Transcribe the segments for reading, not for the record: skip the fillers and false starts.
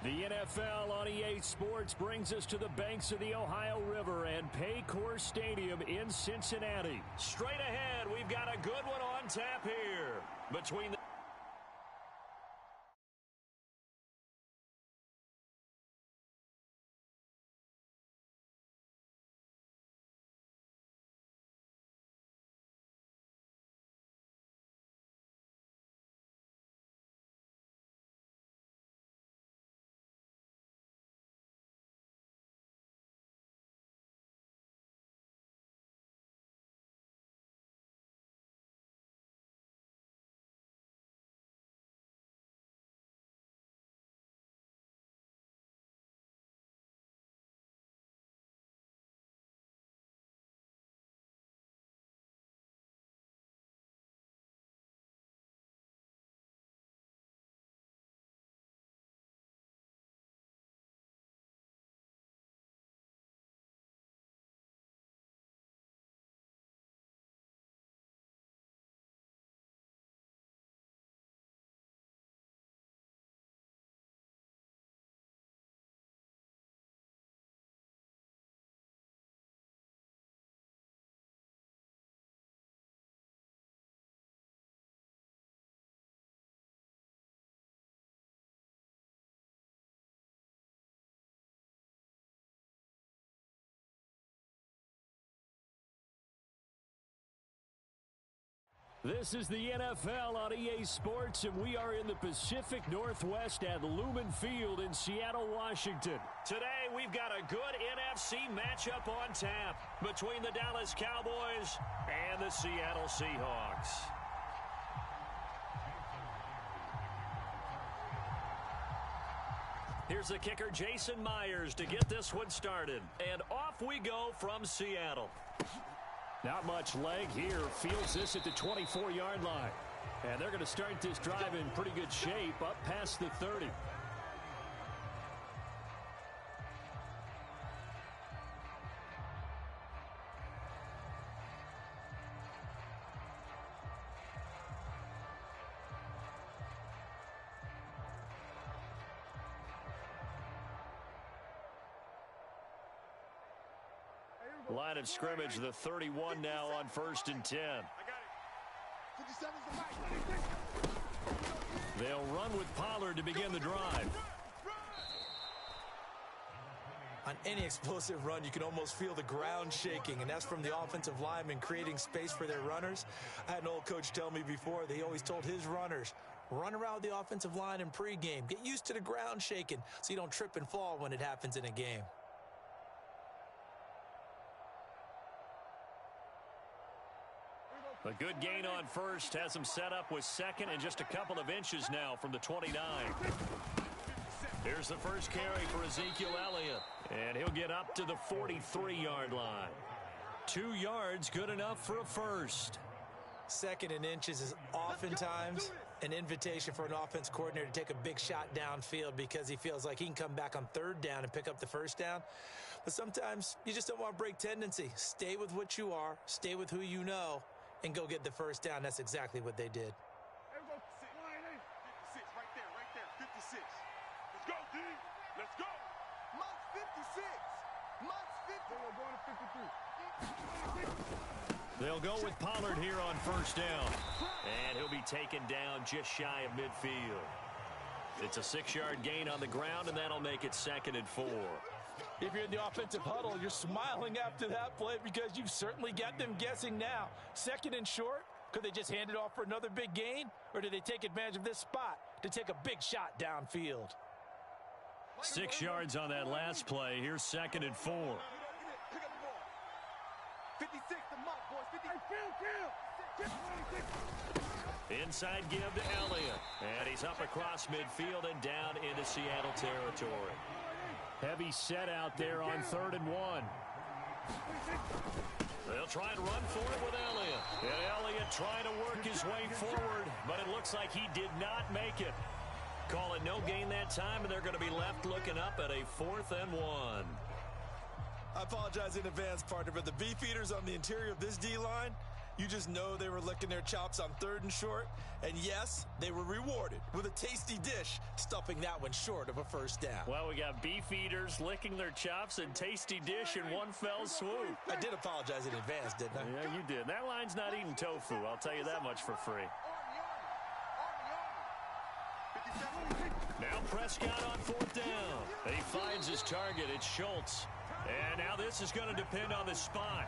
The NFL on EA Sports brings us to the banks of the Ohio River and Paycor Stadium in Cincinnati. Straight ahead, we've got a good one on tap here. Between the This is the NFL on EA Sports, and we are in the Pacific Northwest at Lumen Field in Seattle, Washington. Today, we've got a good NFC matchup on tap between the Dallas Cowboys and the Seattle Seahawks. Here's the kicker, Jason Myers, to get this one started. And off we go from Seattle. Not much leg here. Fields this at the 24-yard line. And they're going to start this drive in pretty good shape up past the 30. Line of scrimmage, the 31 now on 1st and 10. They'll run with Pollard to begin the drive. On any explosive run, you can almost feel the ground shaking, and that's from the offensive linemen creating space for their runners. I had an old coach tell me before that he always told his runners, run around the offensive line in pregame. Get used to the ground shaking so you don't trip and fall when it happens in a game. A good gain on first has him set up with second and just a couple of inches now from the 29. Here's the first carry for Ezekiel Elliott, and he'll get up to the 43-yard line. 2 yards, good enough for a first. Second and inches is oftentimes an invitation for an offense coordinator to take a big shot downfield because he feels like he can come back on 3rd down and pick up the first down. But sometimes you just don't want to break tendency. Stay with what you are, stay with who you know, and go get the first down. That's exactly what they did. 56, right there, 56. Let's go, D. Let's go. Monk's 56. Monk's 50. We're going to 53. They'll go with Pollard here on 1st down. And he'll be taken down just shy of midfield. It's a 6-yard gain on the ground, and that'll make it 2nd and 4. If you're in the offensive huddle, you're smiling after that play because you've certainly got them guessing now. 2nd and short, could they just hand it off for another big gain? Or do they take advantage of this spot to take a big shot downfield? 6 yards on that last play. Here's 2nd and 4. 56 to Monk, boys. 50. Inside give to Elliott. And he's up across midfield and down into Seattle territory. Heavy set out there on 3rd and 1. They'll try and run for it with Elliott. And Elliott trying to work his way forward, but it looks like he did not make it. Call it no gain that time, and they're going to be left looking up at a 4th and 1. I apologize in advance, partner, but the beef eaters on the interior of this D-line, You just know they were licking their chops on 3rd and short. And yes, they were rewarded with a tasty dish, stuffing that one short of a first down. Well, we got beef eaters licking their chops and tasty dish in one fell swoop. I did apologize in advance, didn't I? Yeah, you did. That line's not eating tofu. I'll tell you that much for free. Now Prescott on 4th down. He finds his target. It's Schultz. And now this is going to depend on the spot.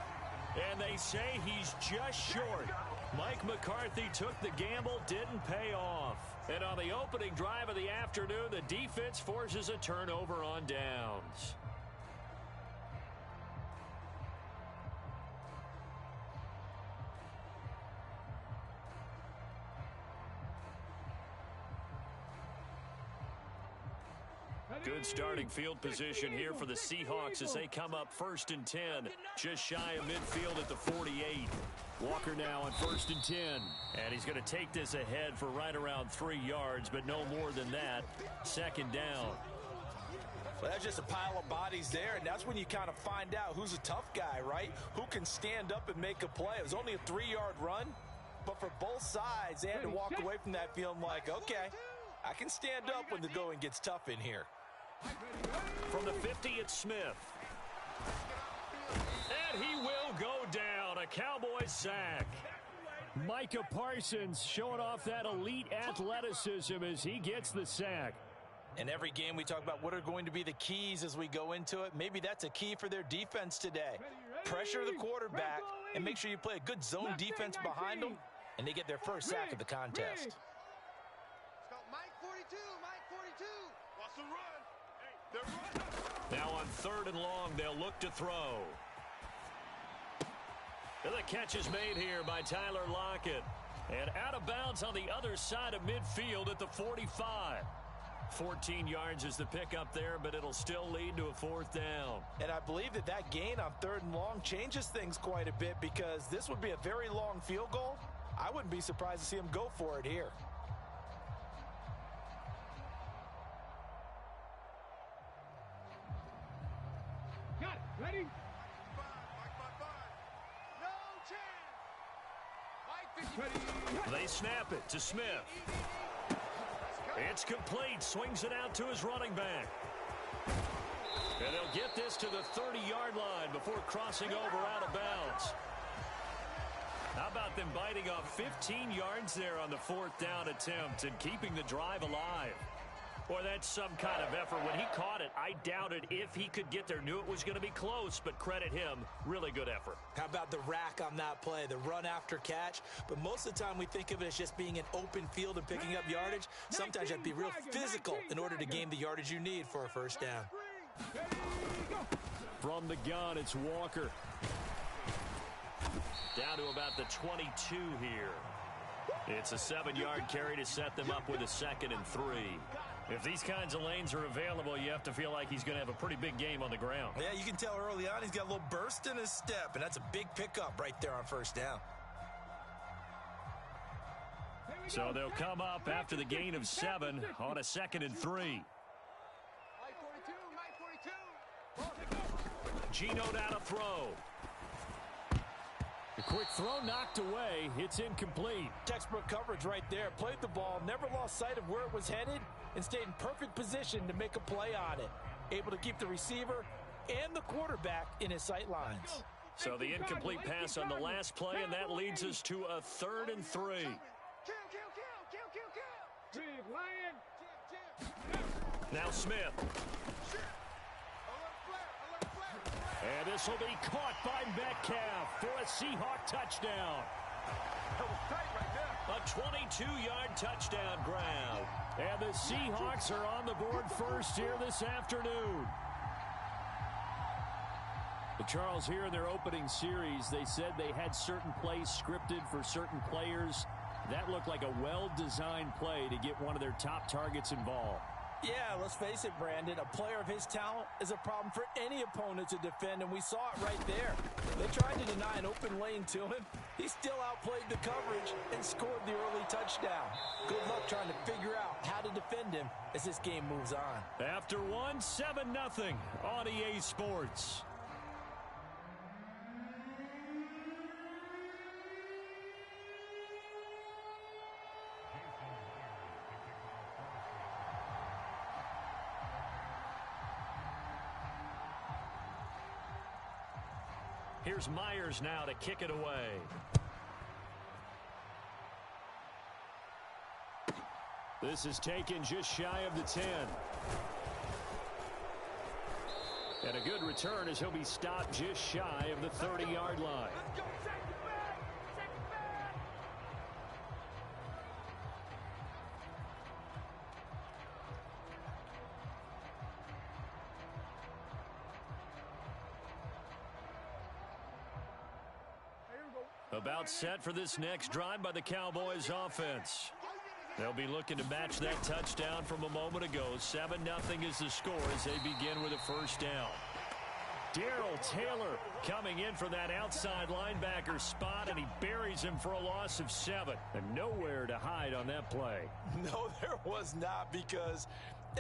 And they say he's just short. Mike McCarthy took the gamble, didn't pay off. And on the opening drive of the afternoon, the defense forces a turnover on downs. Good starting field position here for the Seahawks as they come up 1st and 10, just shy of midfield at the 48. Walker now on 1st and 10, and he's going to take this ahead for right around 3 yards, but no more than that. 2nd down. Well, that's just a pile of bodies there, and that's when you kind of find out who's a tough guy, right? Who can stand up and make a play. It was only a 3-yard run, but for both sides, they had to walk away from that feeling like, okay, I can stand up when the going gets tough in here. From the 50, it's Smith. And he will go down. A Cowboys sack. Micah Parsons showing off that elite athleticism as he gets the sack. In every game, we talk about what are going to be the keys as we go into it. Maybe that's a key for their defense today. Pressure the quarterback and make sure you play a good zone defense behind them, and they get their first sack of the contest. Mike 42, Mike 42. Watch the run. Now on 3rd and long, they'll look to throw. And the catch is made here by Tyler Lockett. And out of bounds on the other side of midfield at the 45. 14 yards is the pickup there, but it'll still lead to a 4th down. And I believe that gain on 3rd and long changes things quite a bit because this would be a very long field goal. I wouldn't be surprised to see him go for it here. Ready? No chance. They snap it to Smith. It's complete. Swings it out to his running back. And they'll get this to the 30-yard line before crossing over out of bounds. How about them biting off 15 yards there on the 4th down attempt and keeping the drive alive? Boy, that's some kind of effort. When he caught it, I doubted if he could get there. Knew it was going to be close, but credit him. Really good effort. How about the rack on that play, the run after catch? But most of the time we think of it as just being an open field and picking up yardage. Sometimes you have to be real physical in order to gain the yardage you need for a first down. From the gun, it's Walker. Down to about the 22 here. It's a 7-yard carry to set them up with a 2nd and 3. If these kinds of lanes are available, you have to feel like he's going to have a pretty big game on the ground. Yeah, you can tell early on he's got a little burst in his step, and that's a big pickup right there on 1st down. So they'll come up after the gain of 7 on a 2nd and 3. Mike 42, Mike 42. Gino down to throw. The quick throw knocked away. It's incomplete. Textbook coverage right there. Played the ball, never lost sight of where it was headed, and stayed in perfect position to make a play on it. Able to keep the receiver and the quarterback in his sight lines. So the incomplete pass on the last play, and that leads us to a 3rd and 3. Big lion. Now Smith. And this will be caught by Metcalf for a Seahawk touchdown. That was tight right there. A 22-yard touchdown grab. And the Seahawks are on the board first here this afternoon. Charles, here in their opening series, they said they had certain plays scripted for certain players. That looked like a well-designed play to get one of their top targets involved. Yeah, let's face it, Brandon. A player of his talent is a problem for any opponent to defend, and we saw it right there. They tried to deny an open lane to him. He still outplayed the coverage and scored the early touchdown. Good luck trying to figure out how to defend him as this game moves on. After one, 7-0 on EA Sports. Here's Myers now to kick it away. This is taken just shy of the 10. And a good return as he'll be stopped just shy of the 30-yard line. About set for this next drive by the Cowboys offense. They'll be looking to match that touchdown from a moment ago. 7-0 is the score as they begin with a first down. Darrell Taylor coming in for that outside linebacker spot, and he buries him for a loss of 7. And nowhere to hide on that play. No, there was not, because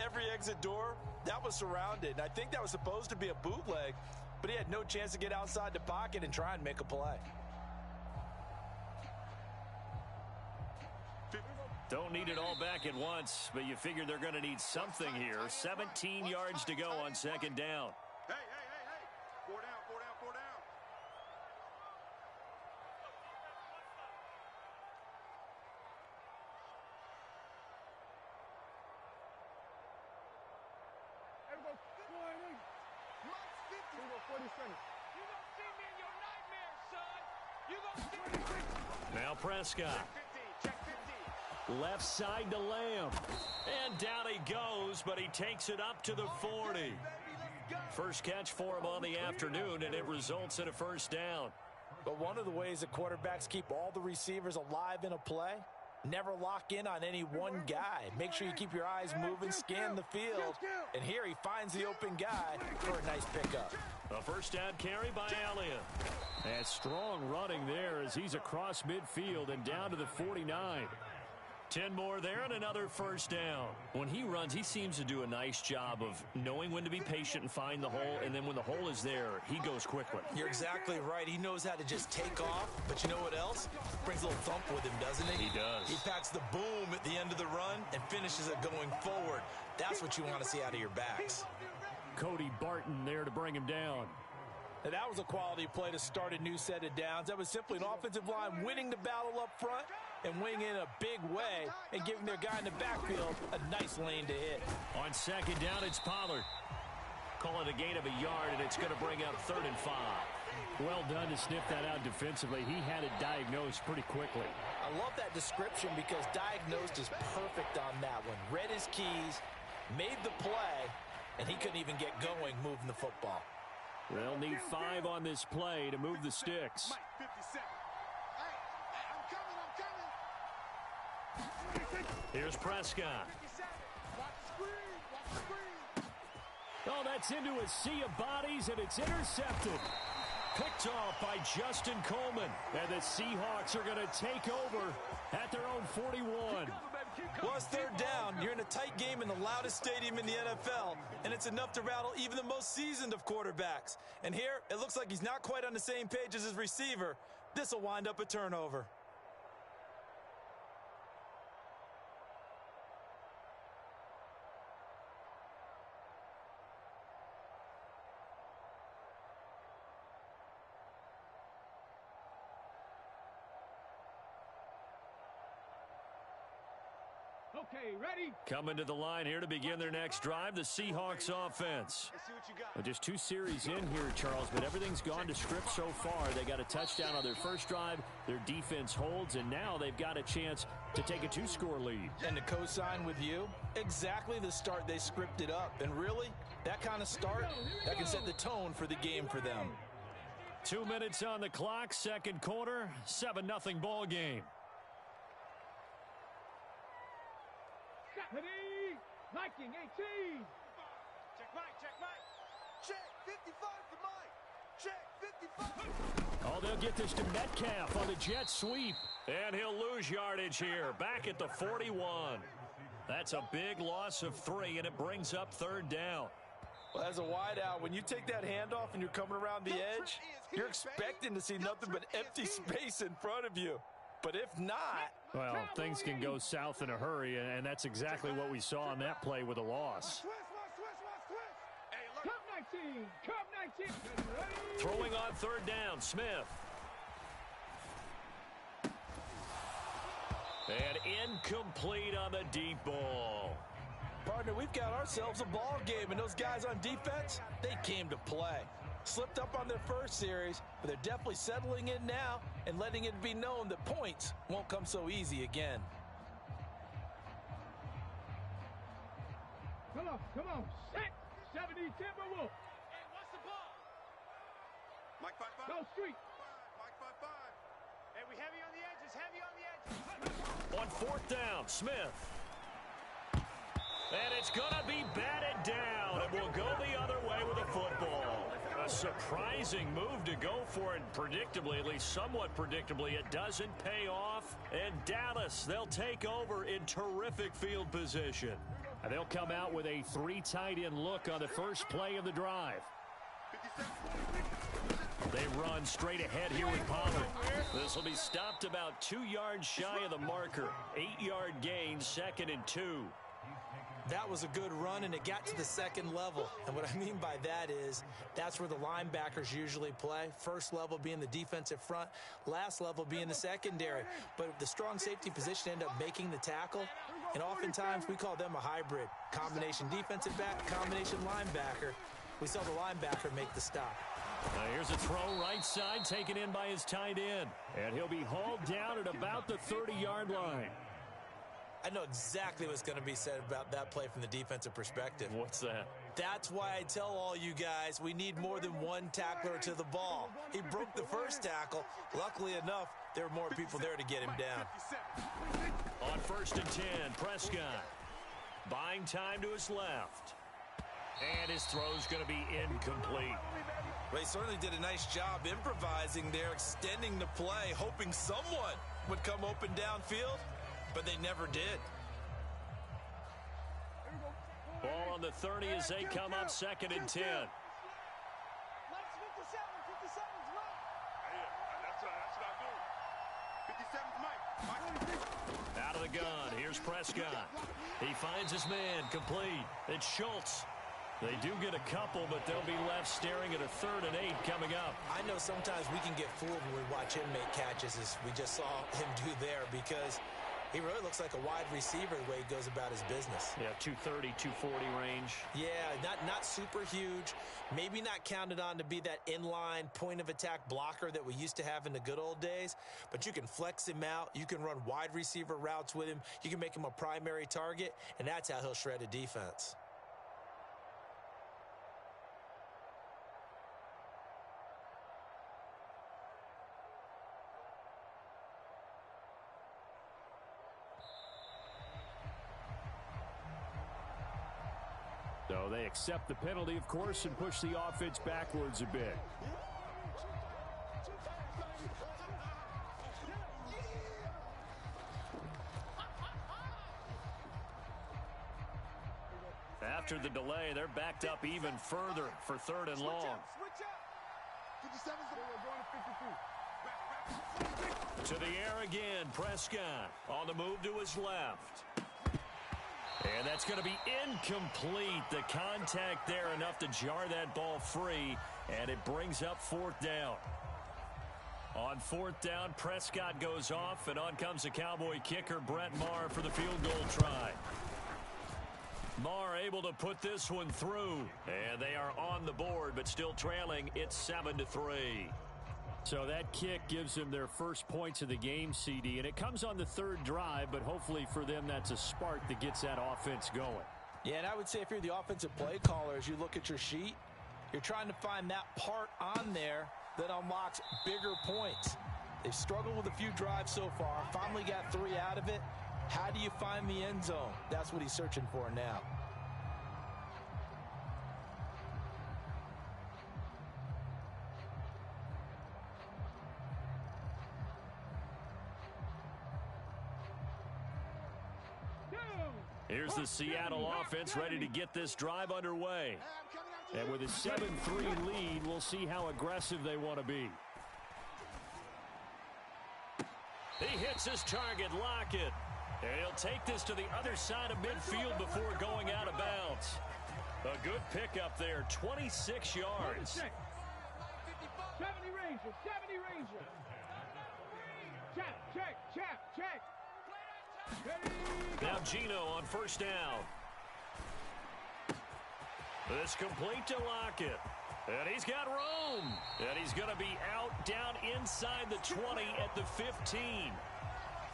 every exit door, that was surrounded. And I think that was supposed to be a bootleg, but he had no chance to get outside the pocket and try and make a play. Don't need it all back at once, but you figure they're going to need something here. 17 yards to go on second down. Hey. 4 down. Now Prescott. Left side to Lamb. And down he goes, but he takes it up to the 40. First catch for him on the afternoon, and it results in a first down. But one of the ways that quarterbacks keep all the receivers alive in a play, never lock in on any one guy. Make sure you keep your eyes moving, scan the field. And here he finds the open guy for a nice pickup. A first down carry by Elliott. And strong running there as he's across midfield and down to the 49. 10 more there and another first down. When he runs, he seems to do a nice job of knowing when to be patient and find the hole, and then when the hole is there, he goes quickly. You're exactly right. He knows how to just take off, but you know what else? Brings a little thump with him, doesn't he? He does. He packs the boom at the end of the run and finishes it going forward. That's what you want to see out of your backs. Cody Barton there to bring him down. And that was a quality play to start a new set of downs. That was simply an offensive line winning the battle up front and winning in a big way and giving their guy in the backfield a nice lane to hit. On second down, it's Pollard. Call it a gain of a yard, and it's going to bring up 3rd and 5. Well done to sniff that out defensively. He had it diagnosed pretty quickly. I love that description because diagnosed is perfect on that one. Read his keys, made the play, and he couldn't even get going moving the football. They'll need 5 on this play to move the sticks. Here's Prescott. Oh, that's into a sea of bodies, and it's intercepted. Picked off by Justin Coleman. And the Seahawks are going to take over at their own 41. Well, it's 3rd down. You're in a tight game in the loudest stadium in the NFL, and it's enough to rattle even the most seasoned of quarterbacks. And here, it looks like he's not quite on the same page as his receiver. This will wind up a turnover. Okay, ready? Coming to the line here to begin their next drive, the Seahawks offense. Let's see what you got. Well, just 2 series in here, Charles, but everything's gone to script so far. They got a touchdown on their first drive. Their defense holds, and now they've got a chance to take a 2-score lead. And to co-sign with you, exactly the start they scripted up. And really, that kind of start, that can set the tone for the game for them. 2 minutes on the clock, second quarter, 7-0 ball game. Ready? Liking 18. Check Mike. Check 55 to Mike. Check 55. Oh, they'll get this to Metcalf on the jet sweep. And he'll lose yardage here, back at the 41. That's a big loss of 3, and it brings up 3rd down. Well, as a wideout, when you take that handoff and you're coming around the edge, you're expecting to see nothing but empty space in front of you. But if not... Well, things can go south in a hurry, and that's exactly what we saw on that play with a loss. Cup 19. Throwing on third down, Smith. And incomplete on the deep ball. Partner, we've got ourselves a ball game, and those guys on defense, they came to play. Slipped up on their first series, but they're definitely settling in now and letting it be known that points won't come so easy again. Come on. Set. 70 Timberwolves. Hey, what's the ball? Mike 5-5. Go street. Mike 5-5. Hey, we heavy on the edges. On fourth down, Smith. And it's going to be batted down, and we'll go the other way with a football. A surprising move to go for it, predictably, at least somewhat predictably. It doesn't pay off, and Dallas, they'll take over in terrific field position. And they'll come out with a 3 tight end look on the first play of the drive. They run straight ahead here with Pollard. This will be stopped about 2 yards shy of the marker. 8-yard gain, 2nd and 2. That was a good run, and it got to the second level. And what I mean by that is that's where the linebackers usually play. First level being the defensive front, last level being the secondary. But the strong safety position ended up making the tackle, and oftentimes we call them a hybrid. Combination defensive back, combination linebacker. We saw the linebacker make the stop. Here's a throw right side taken in by his tight end. And he'll be hauled down at about the 30-yard line. I know exactly what's going to be said about that play from the defensive perspective. What's that? That's why I tell all you guys we need more than one tackler to the ball. He broke the first tackle. Luckily enough, there were more people there to get him down. On 1st and 10, Prescott. Buying time to his left. And his throw's going to be incomplete. Well, he certainly did a nice job improvising there, extending the play, hoping someone would come open downfield, but they never did. Ball on the 30 as they come up 2nd and 10. Out of the gun, here's Prescott. He finds his man, complete. It's Schultz. They do get a couple, but they'll be left staring at a 3rd and 8 coming up. I know sometimes we can get fooled when we watch him make catches, as we just saw him do there, because he really looks like a wide receiver the way he goes about his business. Yeah, 230, 240 range. Yeah, not super huge. Maybe not counted on to be that inline point-of-attack blocker that we used to have in the good old days, but you can flex him out. You can run wide receiver routes with him. You can make him a primary target, and that's how he'll shred a defense. So they accept the penalty, of course, and push the offense backwards a bit. After the delay, they're backed up even further for 3rd and long. To the air again, Prescott on the move to his left. And that's going to be incomplete. The contact there enough to jar that ball free, and it brings up 4th down. On 4th down, Prescott goes off, and on comes the Cowboy kicker, Brett Maher, for the field goal try. Maher able to put this one through, and they are on the board, but still trailing. It's 7-3. So that kick gives them their first points of the game, CD, and it comes on the 3rd drive, but hopefully for them that's a spark that gets that offense going. Yeah, and I would say if you're the offensive play caller, as you look at your sheet, you're trying to find that part on there that unlocks bigger points. They've struggled with a few drives so far, finally got 3 out of it. How do you find the end zone? That's what he's searching for now. Here's the Seattle offense ready to get this drive underway. And with a 7-3 lead, we'll see how aggressive they want to be. He hits his target, Lockett. And he'll take this to the other side of midfield before going out of bounds. A good pickup there, 26 yards. Now Gino on first down. This complete to Lockett. And he's got room. And he's going to be out down inside the 20 at the 15.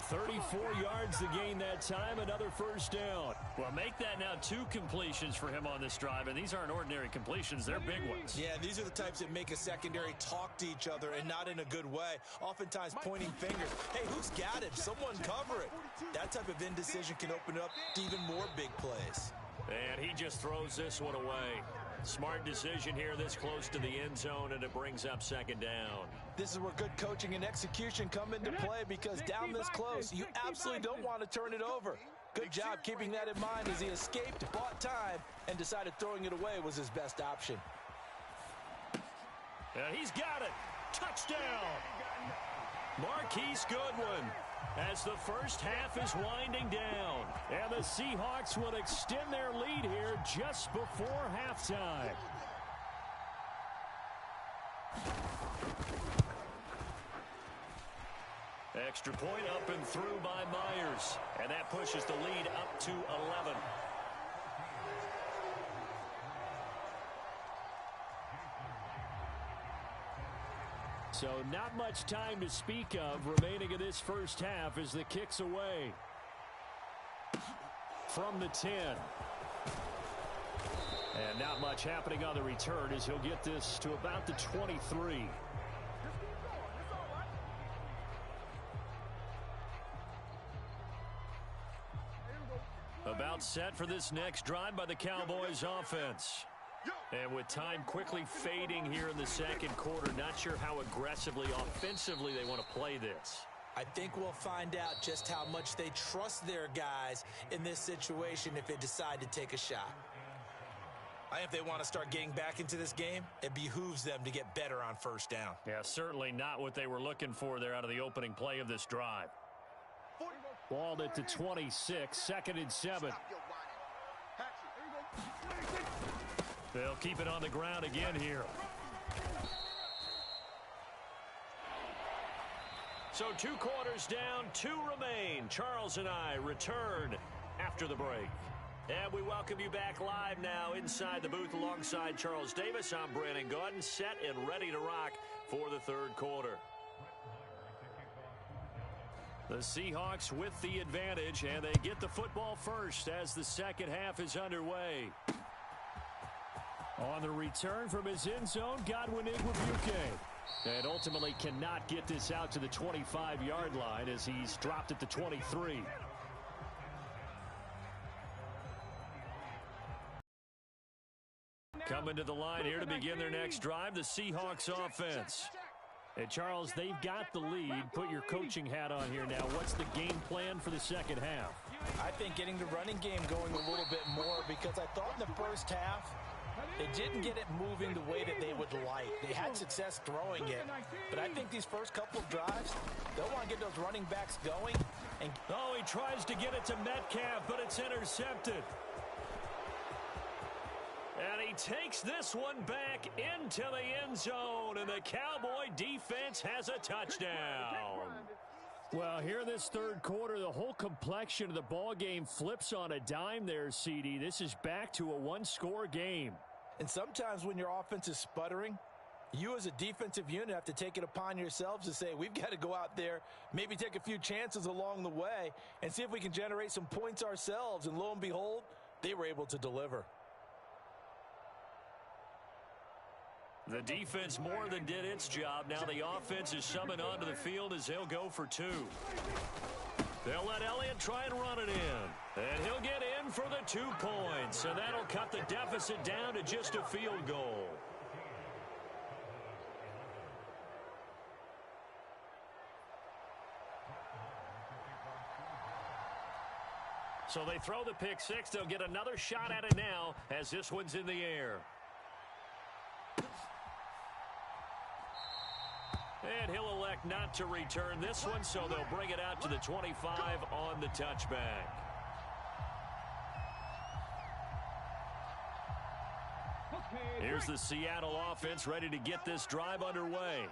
34 yards to gain that time, another first down. Well, make that now 2 completions for him on this drive, and these aren't ordinary completions. They're big ones. Yeah, these are the types that make a secondary talk to each other and not in a good way. Oftentimes pointing fingers. Hey, who's got it? Someone cover it. That type of indecision can open up to even more big plays. And he just throws this one away. Smart decision here this close to the end zone, and it brings up second down. This is where good coaching and execution come into play, because down this close, you absolutely don't want to turn it over. Good job keeping that in mind as he escaped, bought time, and decided throwing it away was his best option. And he's got it. Touchdown. Marquise Goodwin, as the first half is winding down. And the Seahawks will extend their lead here just before halftime. Extra point up and through by Myers. And that pushes the lead up to 11. So not much time to speak of remaining in this first half as the kick's away. From the 10. And not much happening on the return as he'll get this to about the 23. About set for this next drive by the Cowboys offense. And with time quickly fading here in the second quarter, not sure how aggressively, offensively they want to play this. I think we'll find out just how much they trust their guys in this situation if they decide to take a shot. If they want to start getting back into this game, it behooves them to get better on first down. Yeah, certainly not what they were looking for there out of the opening play of this drive. Balled at the 26, 2nd and 7. They'll keep it on the ground again here. So 2 quarters down, 2 remain. Charles and I return after the break. And we welcome you back live now inside the booth alongside Charles Davis. I'm Brandon Gaudin, set and ready to rock for the third quarter. The Seahawks with the advantage, and they get the football first as the second half is underway. On the return from his end zone, Godwin Igwebuike. And ultimately cannot get this out to the 25-yard line as he's dropped at the 23. Coming to the line here to begin their next drive, the Seahawks offense. And Charles, they've got the lead. Put your coaching hat on here now. What's the game plan for the second half? I think getting the running game going a little bit more, because I thought in the first half they didn't get it moving the way that they would like. They had success throwing it, but I think these first couple of drives, they'll want to get those running backs going. And oh, he tries to get it to Metcalf, but it's intercepted. And he takes this one back into the end zone, and the Cowboy defense has a touchdown. Well, here in this third quarter, the whole complexion of the ball game flips on a dime there, CD. This is back to a one-score game. And sometimes when your offense is sputtering, you as a defensive unit have to take it upon yourselves to say, we've got to go out there, maybe take a few chances along the way, and see if we can generate some points ourselves. And lo and behold, they were able to deliver. The defense more than did its job. Now the offense is summoned onto the field as they'll go for 2. They'll let Elliott try and run it in. And he'll get in for the 2 points. And that'll cut the deficit down to just a field goal. So they throw the pick 6. They'll get another shot at it now as this one's in the air. And he'll elect not to return this one, so they'll bring it out to the 25 on the touchback. Here's the Seattle offense ready to get this drive underway.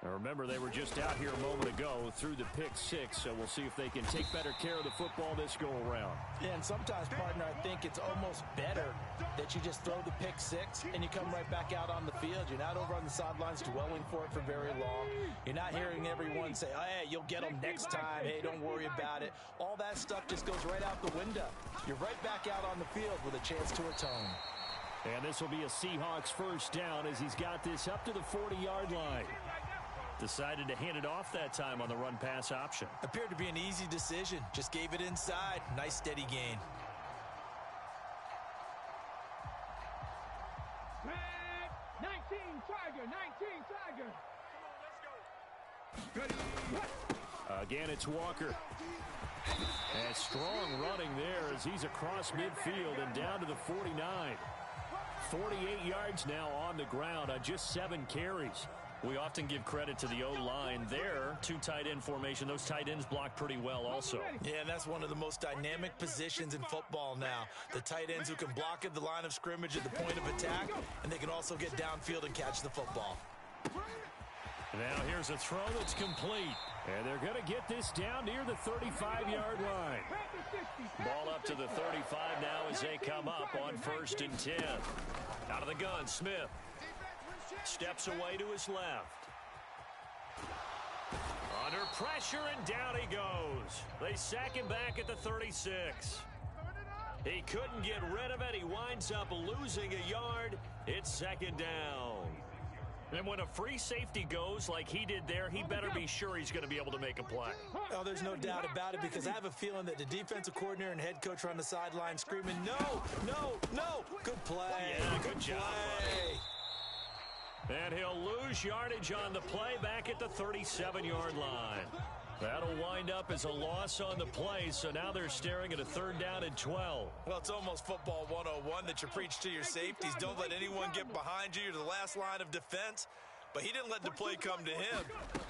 Now remember, they were just out here a moment ago through the pick six, so we'll see if they can take better care of the football this go-around. Yeah, and sometimes, partner, I think it's almost better that you just throw the pick six and you come right back out on the field. You're not over on the sidelines dwelling for it for very long. You're not hearing everyone say, oh, hey, you'll get them next time. Hey, don't worry about it. All that stuff just goes right out the window. You're right back out on the field with a chance to atone. And this will be a Seahawks first down as he's got this up to the 40-yard line. Decided to hand it off that time on the run-pass option. Appeared to be an easy decision. Just gave it inside. Nice steady gain. Red 19 Tiger, 19 Tiger. Again, it's Walker. And strong running there as he's across midfield and down to the 49. 48 yards now on the ground on just 7 carries. We often give credit to the O-line there. 2 tight end formation. Those tight ends block pretty well also. Yeah, and that's one of the most dynamic positions in football now. The tight ends who can block at the line of scrimmage at the point of attack, and they can also get downfield and catch the football. Now here's a throw that's complete. And they're going to get this down near the 35-yard line. Ball up to the 35 now as they come up on 1st and 10. Out of the gun, Smith. Steps away to his left. Under pressure, and down he goes. They sack him back at the 36. He couldn't get rid of it. He winds up losing a yard. It's 2nd down. And when a free safety goes like he did there, he better be sure he's going to be able to make a play. Oh, there's no doubt about it, because I have a feeling that the defensive coordinator and head coach are on the sideline screaming, no, no, no. Good play. Yeah, good job, buddy. And he'll lose yardage on the play back at the 37-yard line. That'll wind up as a loss on the play, so now they're staring at a 3rd down and 12. Well, it's almost football 101 that you preach to your safeties. Don't let anyone get behind you. You're the last line of defense. But he didn't let the play come to him.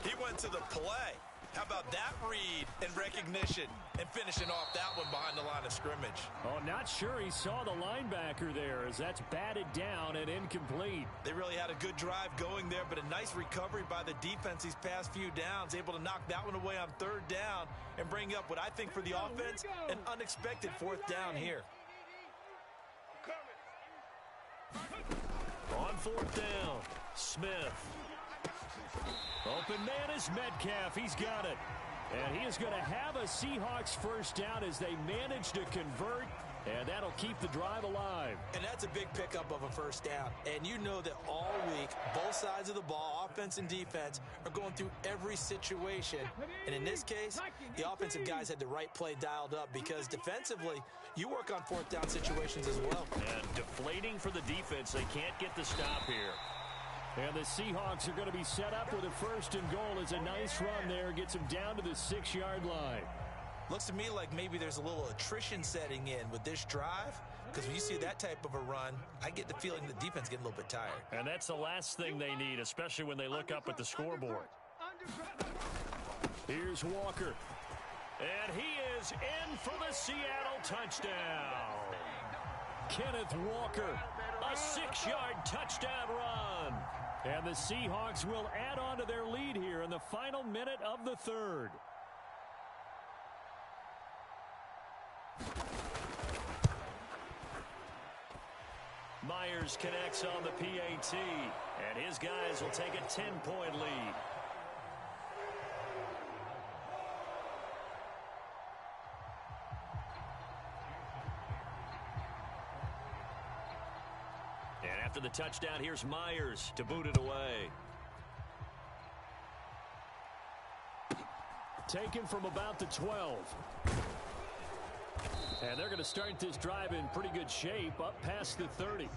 He went to the play. How about that read and recognition and finishing off that one behind the line of scrimmage? Oh, not sure he saw the linebacker there as that's batted down and incomplete. They really had a good drive going there, but a nice recovery by the defense these past few downs, able to knock that one away on 3rd down and bring up what I think for the offense, an unexpected 4th down here. On 4th down, Smith. Open man is Metcalf. He's got it. And he is going to have a Seahawks first down as they manage to convert, and that'll keep the drive alive. And that's a big pickup of a first down. And you know that all week, both sides of the ball, offense and defense, are going through every situation. And in this case, the offensive guys had the right play dialed up, because defensively, you work on 4th down situations as well. And deflating for the defense. They can't get the stop here. And the Seahawks are going to be set up with a 1st and goal as a nice run there gets them down to the 6-yard line. Looks to me like maybe there's a little attrition setting in with this drive, because when you see that type of a run, I get the feeling the defense getting a little bit tired. And that's the last thing they need, especially when they look up at the scoreboard. Here's Walker. And he is in for the Seattle touchdown. Kenneth Walker, a 6-yard touchdown run. And the Seahawks will add on to their lead here in the final minute of the 3rd. Myers connects on the PAT, and his guys will take a 10-point lead. And after the touchdown, here's Myers to boot it away. Taken from about the 12. And they're going to start this drive in pretty good shape up past the 30.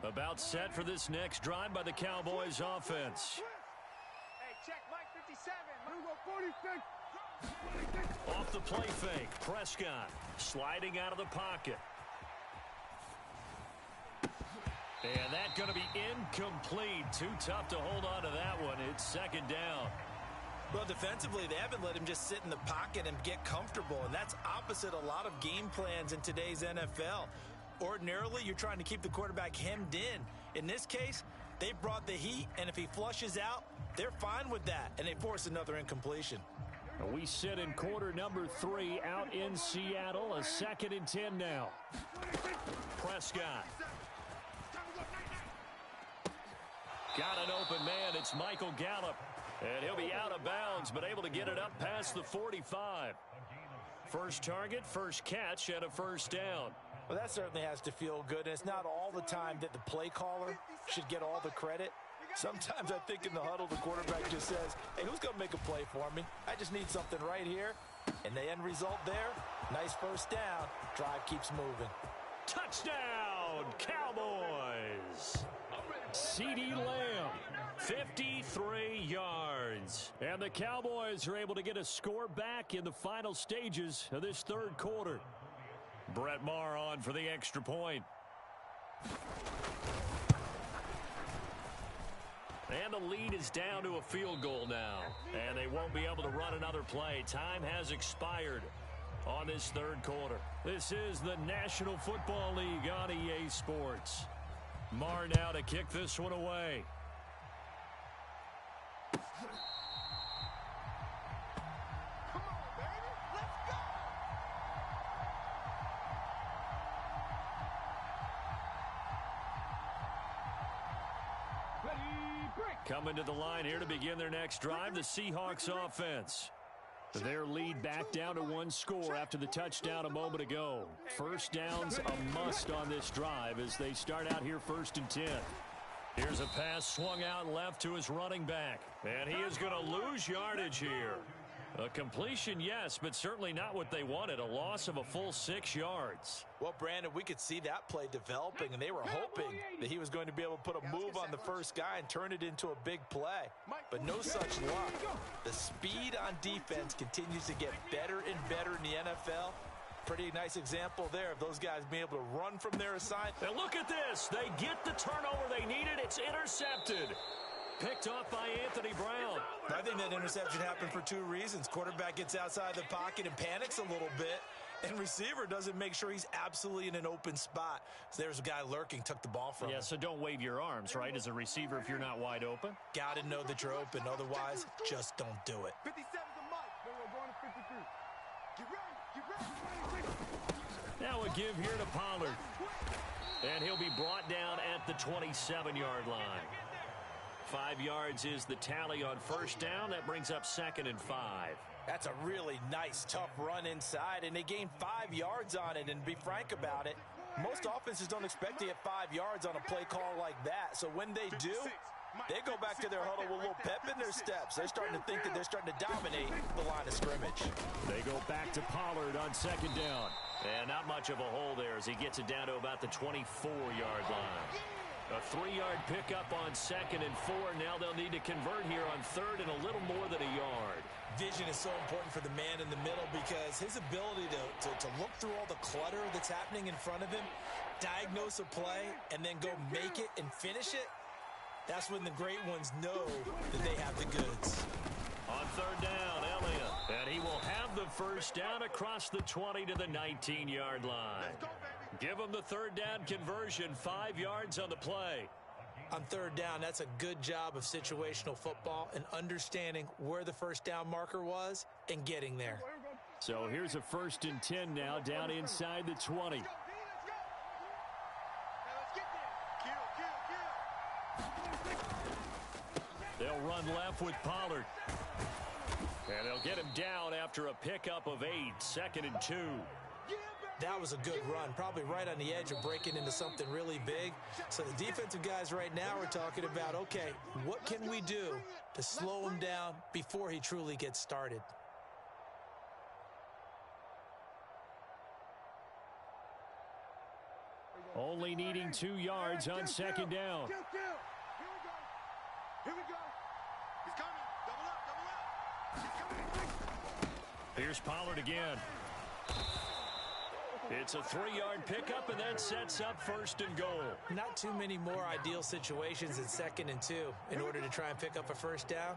About set for this next drive by the Cowboys offense. Hey, check Mike 57. Off the play fake, Prescott sliding out of the pocket. And that's going to be incomplete. Too tough to hold on to that one. It's 2nd down. Well, defensively, they haven't let him just sit in the pocket and get comfortable, and that's opposite a lot of game plans in today's NFL. Ordinarily, you're trying to keep the quarterback hemmed in. In this case, they brought the heat, and if he flushes out, they're fine with that, and they force another incompletion. We sit in quarter number 3 out in Seattle. A 2nd and 10 now. Prescott. Got an open man. It's Michael Gallup. And he'll be out of bounds, but able to get it up past the 45. First target, first catch, and a first down. Well, that certainly has to feel good, and it's not all the time that the play caller should get all the credit. Sometimes I think in the huddle, the quarterback just says, hey, who's going to make a play for me? I just need something right here. And the end result there, nice first down. Drive keeps moving. Touchdown, Cowboys! CeeDee Lamb, 53 yards. And the Cowboys are able to get a score back in the final stages of this third quarter. Brett Maher on for the extra point. And the lead is down to a field goal now. And they won't be able to run another play. Time has expired on this third quarter. This is the National Football League on EA Sports. Maher now to kick this one away. Coming to the line here to begin their next drive, the Seahawks offense. Their lead back down to 1 score after the touchdown a moment ago. First down's a must on this drive as they start out here 1st and 10. Here's a pass swung out left to his running back. And he is going to lose yardage here. A completion, yes, but certainly not what they wanted. A loss of a full 6 yards. Well, Brandon, we could see that play developing, and they were hoping that he was going to be able to put a move on the first guy and turn it into a big play. But no such luck. The speed on defense continues to get better and better in the NFL. Pretty nice example there of those guys being able to run from their assignment. And look at this. They get the turnover they needed. It's intercepted. Picked off by Anthony Brown. I think that interception happened for 2 reasons. Quarterback gets outside the pocket and panics a little bit, and receiver doesn't make sure he's absolutely in an open spot. So there's a guy lurking, took the ball from him. Yeah, so don't wave your arms, right, as a receiver if you're not wide open. Got to know that you're open. Otherwise, just don't do it. 57's a mark. Then we're going to 53. Get ready. Now a give here to Pollard. And he'll be brought down at the 27-yard line. 5 yards is the tally on first down. That brings up 2nd and 5. That's a really nice, tough run inside, and they gained 5 yards on it. And be frank about it, most offenses don't expect to get 5 yards on a play call like that. So when they do, they go back to their huddle with a little pep in their steps. They're starting to think that they're starting to dominate the line of scrimmage. They go back to Pollard on 2nd down. And not much of a hole there as he gets it down to about the 24-yard line. A 3-yard pickup on 2nd and 4. Now they'll need to convert here on 3rd and a little more than a yard. Vision is so important for the man in the middle because his ability to look through all the clutter that's happening in front of him, diagnose a play, and then go make it and finish it, that's when the great ones know that they have the goods. On 3rd down, Elliott. And he will have the first down across the 20 to the 19-yard line. Give him the 3rd down conversion, 5 yards on the play. On 3rd down, that's a good job of situational football and understanding where the first down marker was and getting there. So here's a 1st and 10 now down inside the 20. They'll run left with Pollard. And they'll get him down after a pickup of 8, 2nd and 2. That was a good run, probably right on the edge of breaking into something really big. So the defensive guys right now are talking about, okay, what can we do to slow him down before he truly gets started? Only needing 2 yards on 2nd down. Here we go. He's coming. Double up. He's coming. Here's Pollard again. It's a 3-yard pickup, and that sets up 1st and goal. Not too many more ideal situations in 2nd and 2 in order to try and pick up a 1st down.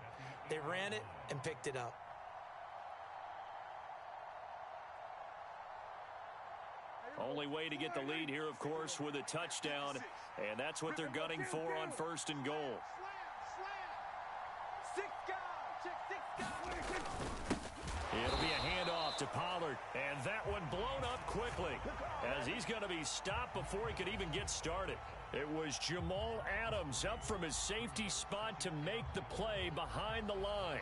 They ran it and picked it up. Only way to get the lead here, of course, with a touchdown, and that's what they're gunning for on 1st and goal. It'll be a handoff to Pollard, and that one blown up quickly as he's going to be stopped before he could even get started. It was Jamal Adams up from his safety spot to make the play behind the line.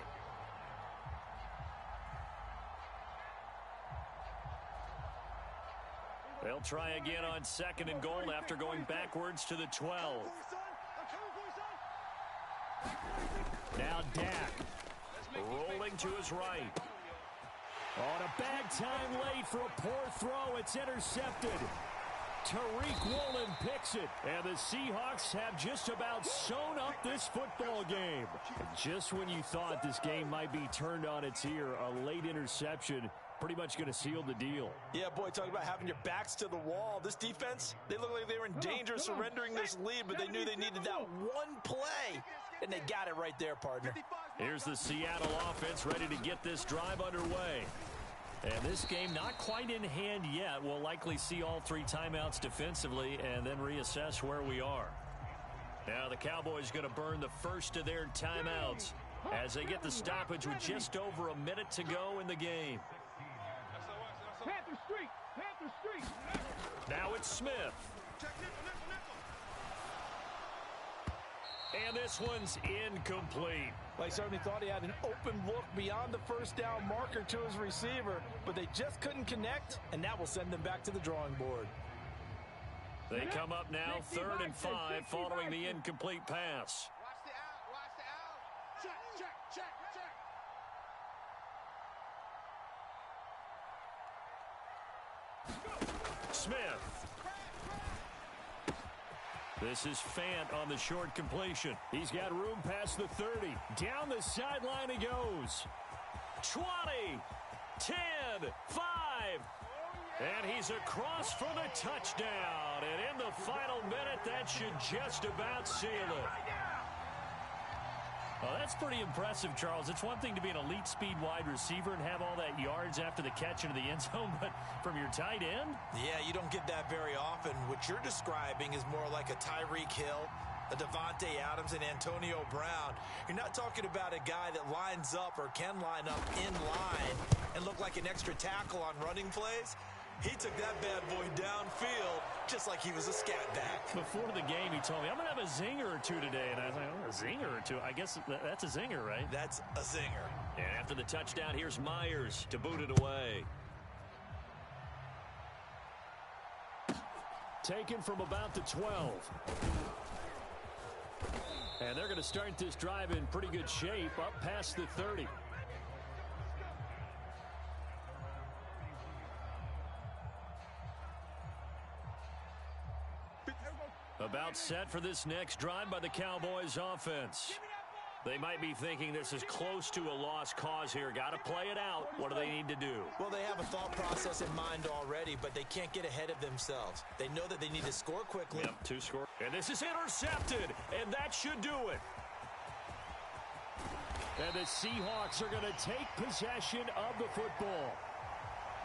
They'll try again on 2nd and goal after going backwards to the 12. Now Dak rolling to his right. On a bad time late for a poor throw. It's intercepted. Tariq Woolen picks it. And the Seahawks have just about sewn up this football game. And just when you thought this game might be turned on its ear, a late interception pretty much going to seal the deal. Yeah, boy, talk about having your backs to the wall. This defense, they look like they were in danger of surrendering this lead, but they knew they needed that one play, and they got it right there, partner. Here's the Seattle offense ready to get this drive underway. And this game not quite in hand yet. We'll likely see all 3 timeouts defensively and then reassess where we are. Now the Cowboys going to burn the first of their timeouts as they get the stoppage with just over a minute to go in the game. Panther Street. Now it's Smith. And this one's incomplete. Well, he certainly thought he had an open look beyond the 1st down marker to his receiver, but they just couldn't connect, and that will send them back to the drawing board. They come up now 3rd and 5 following the incomplete pass. Watch the out. Check. Smith. This is Fant on the short completion. He's got room past the 30. Down the sideline he goes. 20, 10, 5. And he's across for the touchdown. And in the final minute, that should just about seal it. Well, that's pretty impressive, Charles. It's one thing to be an elite speed wide receiver and have all that yards after the catch into the end zone, but from your tight end? Yeah, you don't get that very often. What you're describing is more like a Tyreek Hill, a Devontae Adams, and Antonio Brown. You're not talking about a guy that lines up or can line up in line and look like an extra tackle on running plays. He took that bad boy downfield just like he was a scat back. Before the game, he told me, I'm going to have a zinger or two today. And I was like, oh, a zinger or two? I guess that's a zinger, right? That's a zinger. And after the touchdown, here's Myers to boot it away. Taken from about the 12. And they're going to start this drive in pretty good shape up past the 30. About set for this next drive by the Cowboys offense. They might be thinking this is close to a lost cause here. Got to play it out. What do they need to do? Well, they have a thought process in mind already, but they can't get ahead of themselves. They know that they need to score quickly. Yep, 2 score. And this is intercepted, and that should do it. And the Seahawks are going to take possession of the football.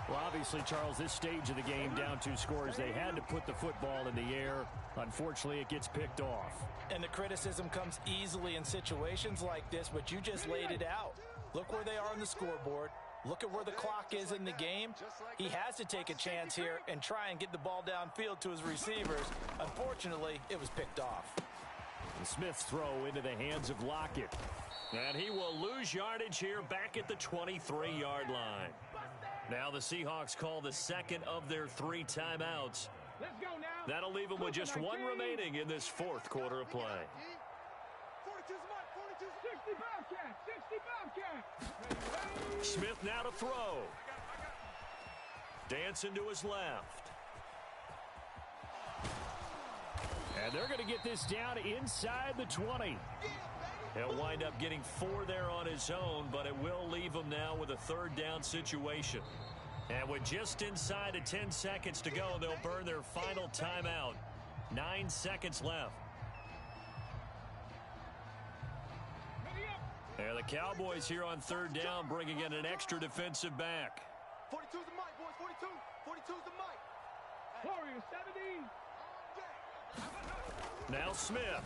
Well, obviously, Charles, this stage of the game, down 2 scores, they had to put the football in the air. Unfortunately, it gets picked off. And the criticism comes easily in situations like this, but you just laid it out. Look where they are on the scoreboard. Look at where the clock is in the game. He has to take a chance here and try and get the ball downfield to his receivers. Unfortunately, it was picked off. The Smith's throw into the hands of Lockett. And he will lose yardage here back at the 23-yard line. Now the Seahawks call the second of their 3 timeouts. Let's go now. That'll leave them with just 1 remaining in this 4th quarter of play. 42's mark, 60 Bobcat. Smith now to throw. Dancing to his left. And they're going to get this down inside the 20. He'll wind up getting 4 there on his own, but it will leave him now with a 3rd down situation. And with just inside of 10 seconds to go, they'll burn their final timeout. 9 seconds left. And the Cowboys here on third down, bringing in an extra defensive back. 42's the mic, boys. 42. 42's the mic. Warriors, 70. Now Smith.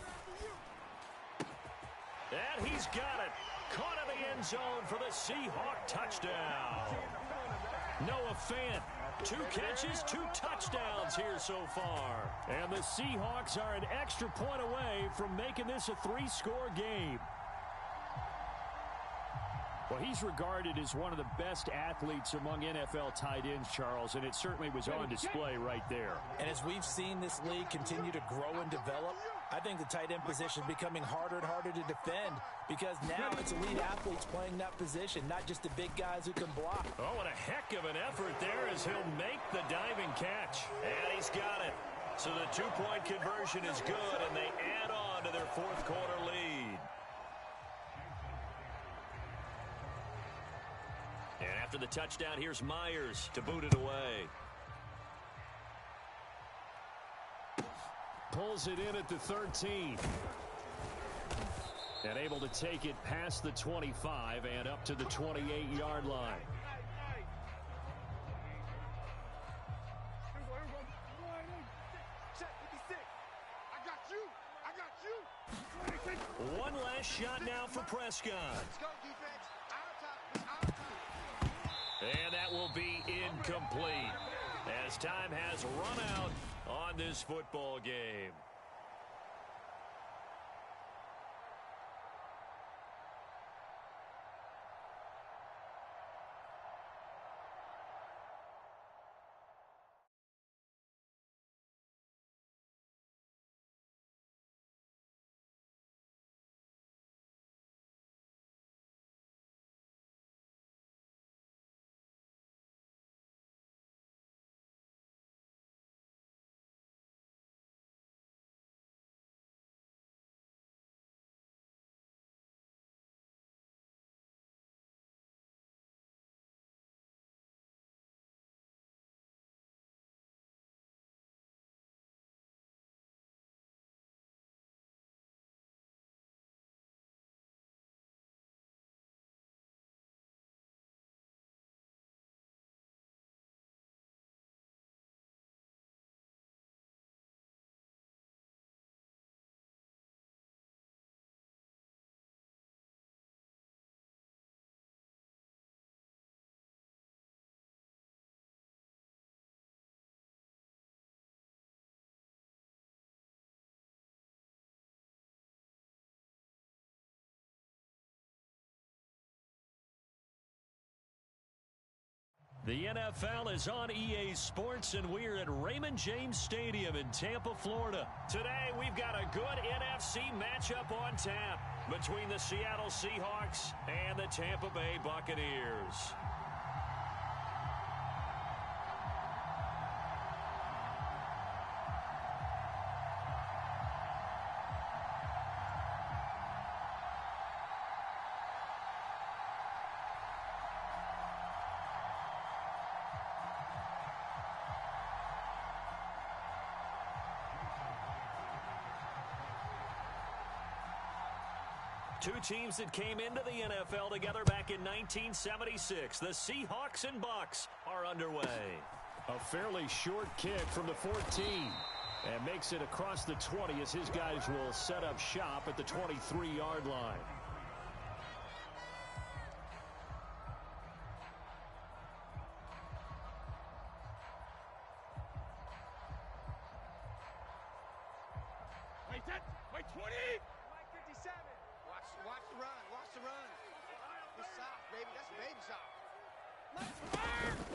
And he's got it. Caught in the end zone for the Seahawk touchdown. Noah Fant, 2 catches, 2 touchdowns here so far. And the Seahawks are an extra point away from making this a 3-score game. Well, he's regarded as one of the best athletes among NFL tight ends, Charles, and it certainly was on display right there. And as we've seen this league continue to grow and develop, I think the tight end position is becoming harder and harder to defend because now it's elite athletes playing that position, not just the big guys who can block. Oh, and a heck of an effort there as he'll make the diving catch. And he's got it. So the 2-point conversion is good, and they add on to their fourth-quarter lead. And after the touchdown, here's Myers to boot it away. Pulls it in at the 13. And able to take it past the 25 and up to the 28-yard line. Check 56. I got you. One last shot now for Prescott. Let's go, defense. Out of time. And that will be incomplete as time has run out on this football game. The NFL is on EA Sports, and we're at Raymond James Stadium in Tampa, Florida. Today, we've got a good NFC matchup on tap between the Seattle Seahawks and the Tampa Bay Buccaneers. Two teams that came into the NFL together back in 1976. The Seahawks and Bucs are underway. A fairly short kick from the 14. And makes it across the 20 as his guys will set up shop at the 23-yard line. Wait, 20! 57. Watch the run. Watch the run. It's soft, baby. That's baby soft.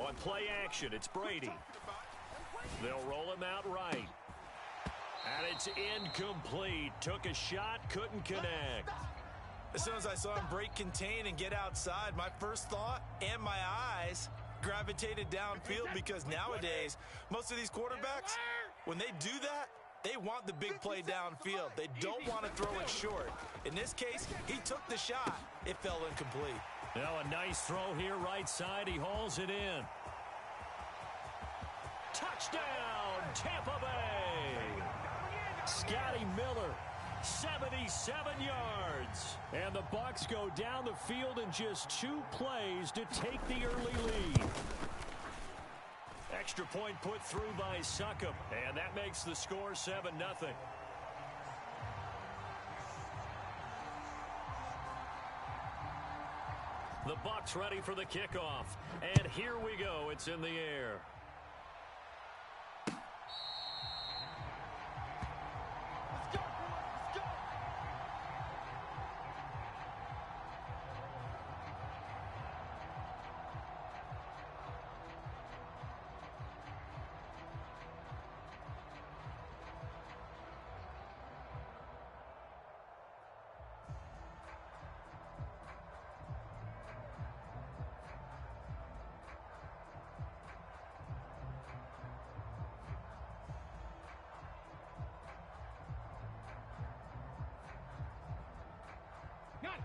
On play action, it's Brady. They'll roll him out right. And it's incomplete. Took a shot, couldn't connect. As soon as I saw him break contain and get outside, my first thought and my eyes gravitated downfield because nowadays, most of these quarterbacks, when they do that, they want the big play downfield. They don't want to throw it short. In this case, he took the shot. It fell incomplete. Now a nice throw here right side. He hauls it in. Touchdown, Tampa Bay. Scotty Miller, 77 yards. And the Bucs go down the field in just 2 plays to take the early lead. Extra point put through by Succop, and that makes the score 7-0. The Bucs ready for the kickoff, and here we go. It's in the air.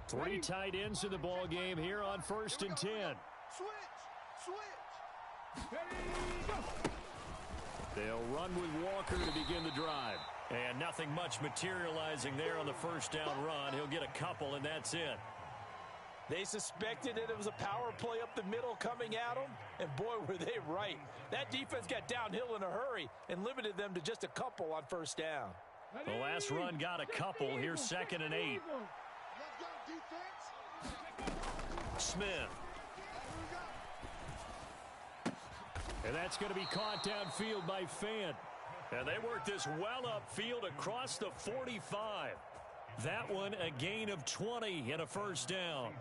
Three tight ends in the ball game here on 1st and 10. Switch. They'll run with Walker to begin the drive. And nothing much materializing there on the first down run. He'll get a couple, and that's it. They suspected that it was a power play up the middle coming at them, and boy, were they right. That defense got downhill in a hurry and limited them to just a couple on first down. The last run got a couple. Here's 2nd and 8. Smith. And that's going to be caught downfield by Fant. And they work this well upfield across the 45. That one a gain of 20 and a first down.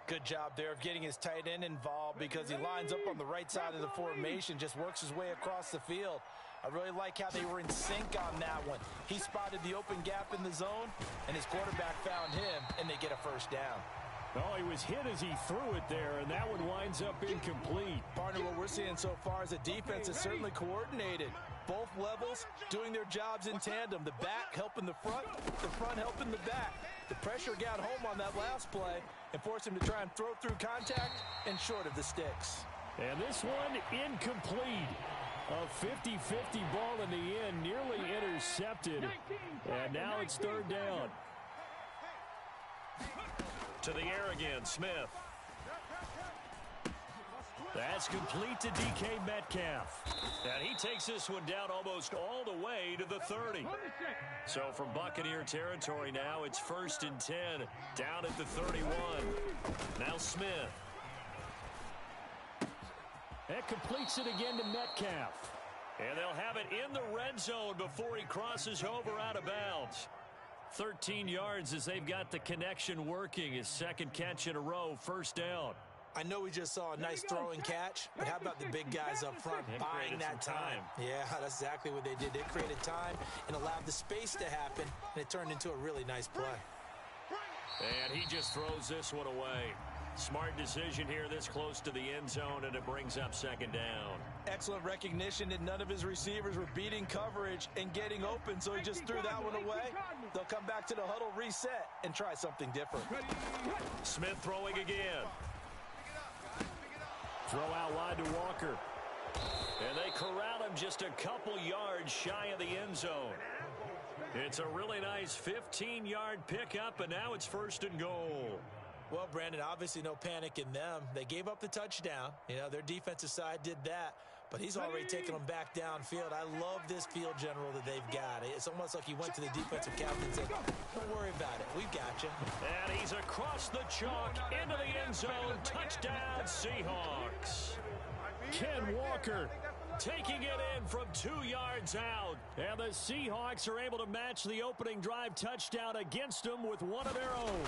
Good job there of getting his tight end involved because he lines up on the right side of the formation, just works his way across the field. I really like how they were in sync on that one. He spotted the open gap in the zone, and his quarterback found him, and they get a first down. Oh, he was hit as he threw it there, and that one winds up incomplete. Partner, what we're seeing so far is the defense is certainly coordinated. Both levels doing their jobs in tandem. The back helping the front helping the back. The pressure got home on that last play and forced him to try and throw through contact and short of the sticks. And this one incomplete. A 50-50 ball in the end, nearly intercepted. And now it's 3rd down. To the air again, Smith. That's complete to DK Metcalf. And he takes this one down almost all the way to the 30. So from Buccaneer territory now, it's 1st and 10, down at the 31. Now Smith. That completes it again to Metcalf. And they'll have it in the red zone before he crosses over out of bounds. 13 yards as they've got the connection working. His 2nd catch in a row, 1st down. I know we just saw a nice throwing catch, but how about the big guys up front buying that time? Yeah, that's exactly what they did. They created time and allowed the space to happen, and it turned into a really nice play. And he just throws this one away. Smart decision here this close to the end zone, and it brings up 2nd down. Excellent recognition that none of his receivers were beating coverage and getting open, so he just threw that one away. They'll come back to the huddle, reset, and try something different. Smith throwing again. Throw out wide to Walker. And they corral him just a couple yards shy of the end zone. It's a really nice 15-yard pickup, and now it's 1st and goal. Well, Brandon, obviously no panic in them. They gave up the touchdown. You know, their defensive side did that, but he's already taken them back downfield. I love this field general that they've got. It's almost like he went to the defensive captain and said, don't worry about it. We've got you. And he's across the chalk into the end zone. Touchdown, Seahawks. Ken Walker taking it in from 2 yards out. And the Seahawks are able to match the opening drive touchdown against them with one of their own.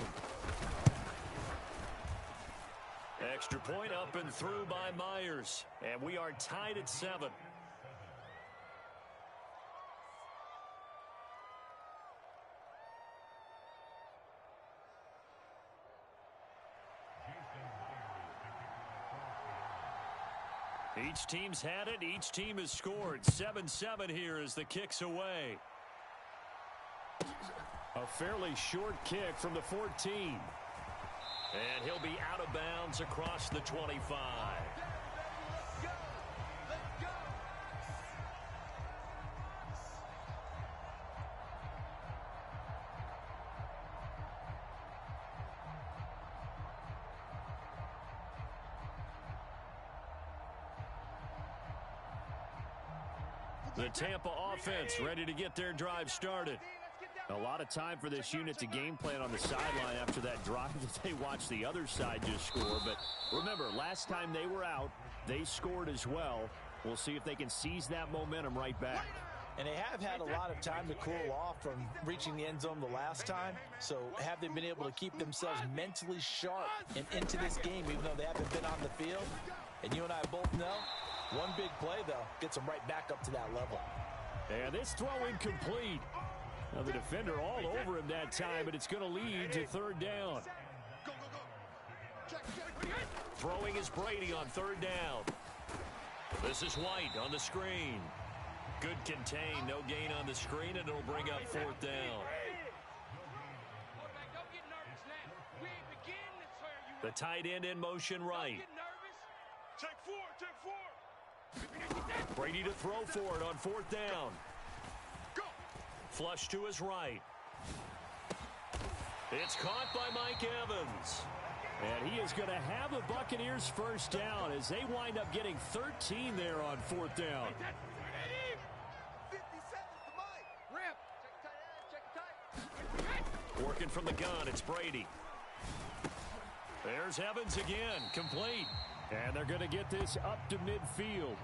Extra point up and through by Myers. And we are tied at 7. Each team's had it. Each team has scored. 7-7 here as the kick's away. A fairly short kick from the 14. And he'll be out of bounds across the 25. The Tampa offense ready to get their drive started. A lot of time for this unit to game plan on the sideline after that drive that they watched the other side just score. But remember, last time they were out, they scored as well. We'll see if they can seize that momentum right back. And they have had a lot of time to cool off from reaching the end zone the last time. So have they been able to keep themselves mentally sharp and into this game, even though they haven't been on the field? And you and I both know, one big play, though, gets them right back up to that level. And this throw incomplete. Now the defender all over him that time, but it's going to lead to third down. Throwing is Brady on third down. This is White on the screen. Good contain, no gain on the screen, and it'll bring up fourth down. The tight end in motion right. Check four. Brady to throw for it on fourth down. Flush to his right. It's caught by Mike Evans. And he is going to have the Buccaneers first down as they wind up getting 13 there on fourth down. 50 seconds to Mike. Working from the gun, it's Brady. There's Evans again, complete. And they're going to get this up to midfield.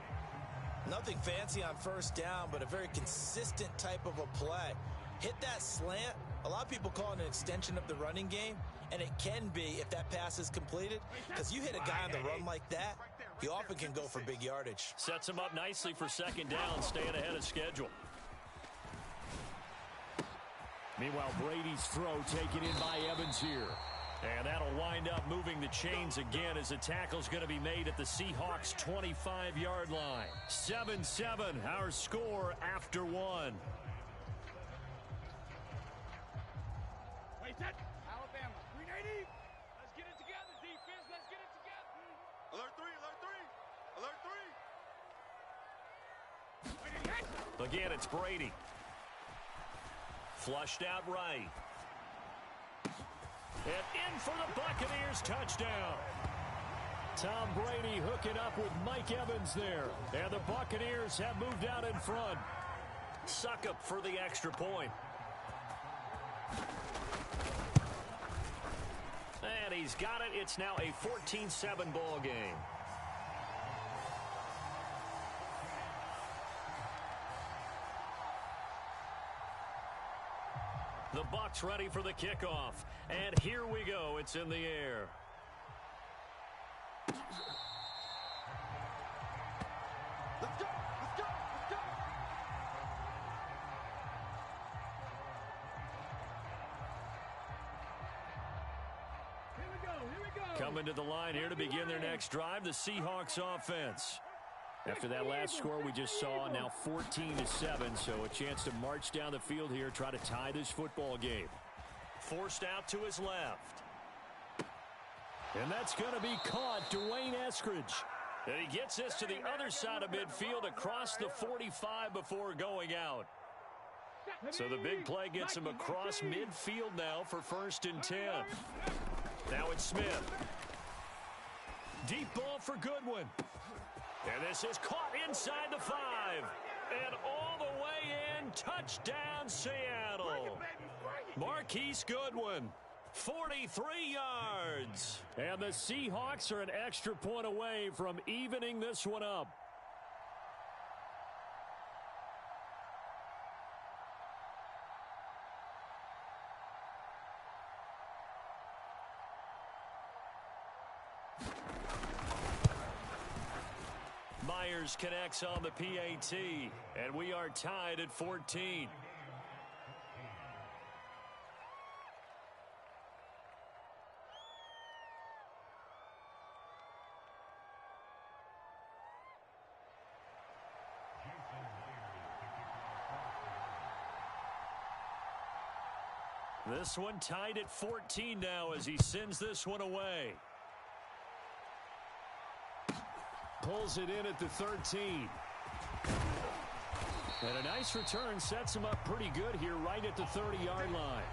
Nothing fancy on first down, but a very consistent type of a play. Hit that slant. A lot of people call it an extension of the running game, and it can be if that pass is completed, because you hit a guy on the run like that, he often can go for big yardage. Sets him up nicely for second down, staying ahead of schedule. Meanwhile, Brady's throw taken in by Evans here. And that'll wind up moving the chains again as the tackle's going to be made at the Seahawks' 25-yard line. 7-7, our score after one. Alabama, 380. Let's get it together, defense. Let's get it together. Alert three. Again, it's Brady. Flushed out right. And in for the Buccaneers touchdown. Tom Brady hooking up with Mike Evans there. And the Buccaneers have moved out in front. Suckup for the extra point. And he's got it. It's now a 14-7 ball game. The Bucs ready for the kickoff. And here we go. It's in the air. Let's go. Here we go. Coming to the line here to begin their next drive, the Seahawks offense. After that last score we just saw, now 14-7, so a chance to march down the field here, try to tie this football game. Forced out to his left. And that's going to be caught, Dwayne Eskridge. And he gets this to the other side of midfield across the 45 before going out. So the big play gets him across midfield now for 1st and 10. Now it's Smith. Deep ball for Goodwin. And this is caught inside the 5. And all the way in, touchdown Seattle. Marquise Goodwin, 43 yards. And the Seahawks are an extra point away from evening this one up. Myers connects on the PAT, and we are tied at 14. This one tied at 14 now as he sends this one away. Pulls it in at the 13. And a nice return sets him up pretty good here right at the 30-yard line.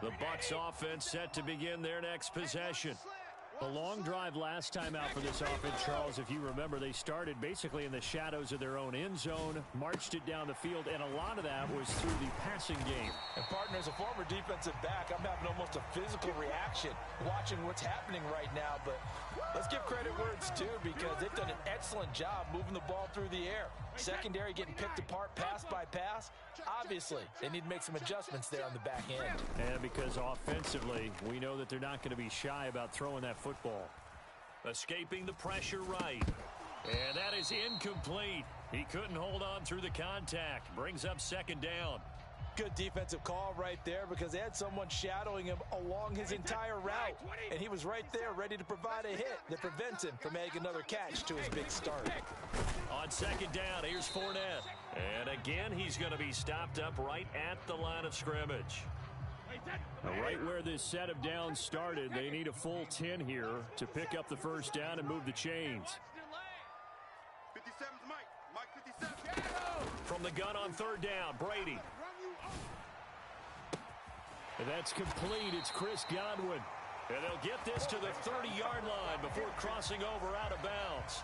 The Bucs offense set to begin their next possession. A long drive last time out for this offense, Charles. If you remember, they started basically in the shadows of their own end zone, marched it down the field, and a lot of that was through the passing game. And, partner, as a former defensive back, I'm having almost a physical reaction watching what's happening right now. But let's give credit where it's due, because they've done an excellent job moving the ball through the air. Secondary getting picked apart pass by pass. Obviously, they need to make some adjustments there on the back end. And because offensively, we know that they're not going to be shy about throwing that football. Escaping the pressure right. And that is incomplete. He couldn't hold on through the contact. Brings up second down. Good defensive call right there, because they had someone shadowing him along his entire route. And he was right there ready to provide a hit that prevents him from making another catch to his big start. On second down, here's Fournette. And again, he's going to be stopped up right at the line of scrimmage. Right where this set of downs started, they need a full 10 here to pick up the first down and move the chains. 57's Mike. Mike 57. From the gun on third down, Brady. And that's complete. It's Chris Godwin. And they'll get this to the 30-yard line before crossing over out of bounds.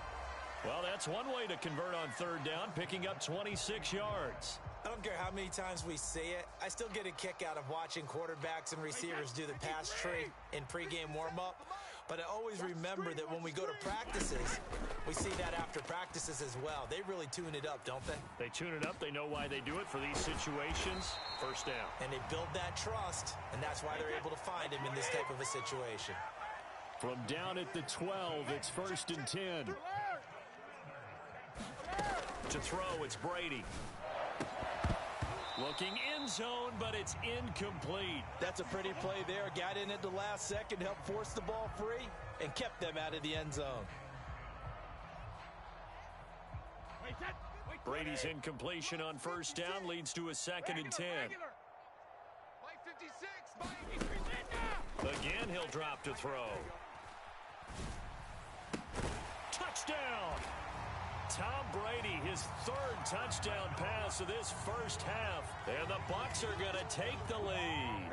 Well, that's one way to convert on third down, picking up 26 yards. I don't care how many times we see it. I still get a kick out of watching quarterbacks and receivers do the pass tree in pregame warm-up. But I always remember that when we go to practices, we see that after practices as well. They really tune it up, don't they? They tune it up. They know why they do it for these situations. First down. And they build that trust, and that's why they're able to find him in this type of a situation. From down at the 12, it's first and 10. To throw, it's Brady. Looking in zone, but it's incomplete. That's a pretty play there. Got in at the last second, helped force the ball free, and kept them out of the end zone. Brady's incompletion on first down leads to a second and 10. Again, he'll drop to throw. Touchdown! Tom Brady, his third touchdown pass of this first half. And the Bucs are going to take the lead.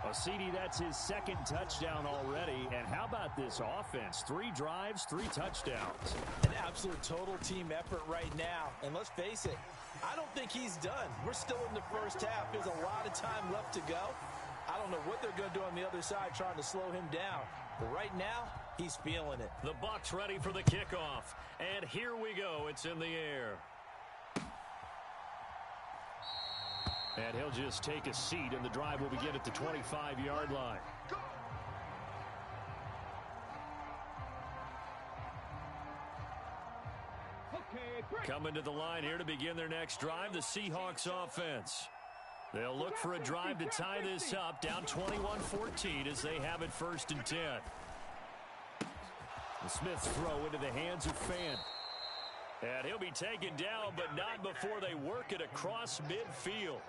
Well, CD, that's his second touchdown already. And how about this offense? 3 drives, 3 touchdowns. An absolute total team effort right now. And let's face it, I don't think he's done. We're still in the first half. There's a lot of time left to go. I don't know what they're going to do on the other side trying to slow him down. But right now, he's feeling it. The Bucs ready for the kickoff. And here we go. It's in the air. And he'll just take a seat, and the drive will begin at the 25-yard line. Coming to the line here to begin their next drive, the Seahawks offense. They'll look for a drive to tie this up, down 21-14 as they have it first and 10. The Smith's throw into the hands of Fant. And he'll be taken down, but not before they work it across midfield.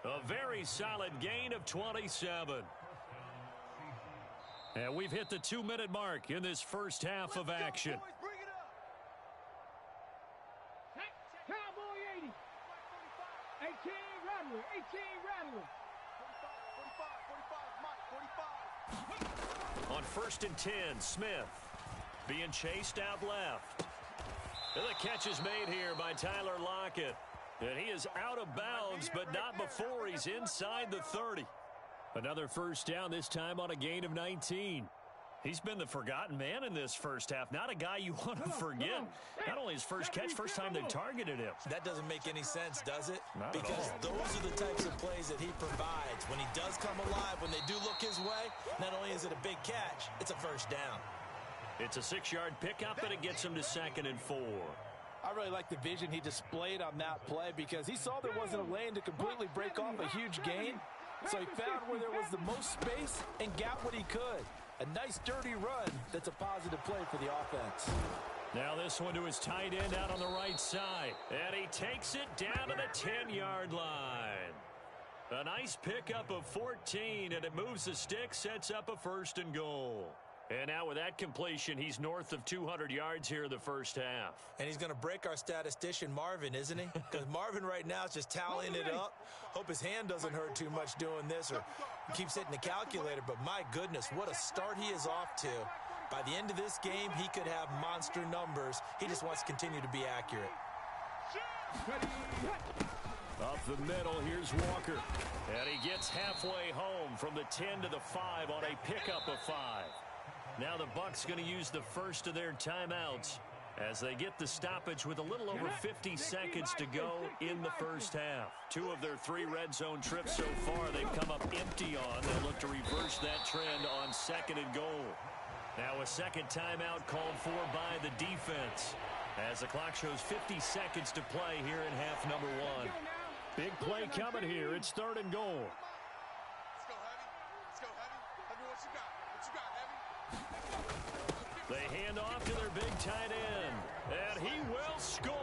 A very solid gain of 27. And we've hit the 2-minute mark in this first half of action. Cowboy 80. 18 Rattler. 18 Rattler. 45, On first and 10, Smith being chased out left. And the catch is made here by Tyler Lockett. And he is out of bounds, but not before he's inside the 30. Another first down, this time on a gain of 19. He's been the forgotten man in this first half. Not a guy you want to forget. Not only his first catch, first time they targeted him. That doesn't make any sense, does it? Not because at all. Those are the types of plays that he provides. When he does come alive, when they do look his way, not only is it a big catch, it's a first down. It's a 6-yard pickup, and it gets him to 2nd and 4. I really like the vision he displayed on that play, because he saw there wasn't a lane to completely break off a huge gain. So he found where there was the most space and got what he could. A nice dirty run that's a positive play for the offense. Now this one to his tight end out on the right side. And he takes it down to the 10-yard line. A nice pickup of 14, and it moves the stick, sets up a 1st and goal. And now with that completion, he's north of 200 yards here in the first half. And he's going to break our statistician Marvin, isn't he? Because Marvin right now is just tallying it up. Hope his hand doesn't hurt too much doing this, or he keeps hitting the calculator. But my goodness, what a start he is off to. By the end of this game, he could have monster numbers. He just wants to continue to be accurate. Up the middle, here's Walker. And he gets halfway home from the 10 to the 5 on a pickup of 5. Now the Bucs going to use the first of their timeouts as they get the stoppage with a little over 50 seconds to go in the first half. 2 of their 3 red zone trips so far they've come up empty on. They'll look to reverse that trend on 2nd and goal. Now a second timeout called for by the defense as the clock shows 50 seconds to play here in half number 1. Big play coming here. It's 3rd and goal. Let's go, Heavy. Let's go, Heavy. Heavy, what you got? What you got, Heavy? They hand off to their big tight end. And he will score.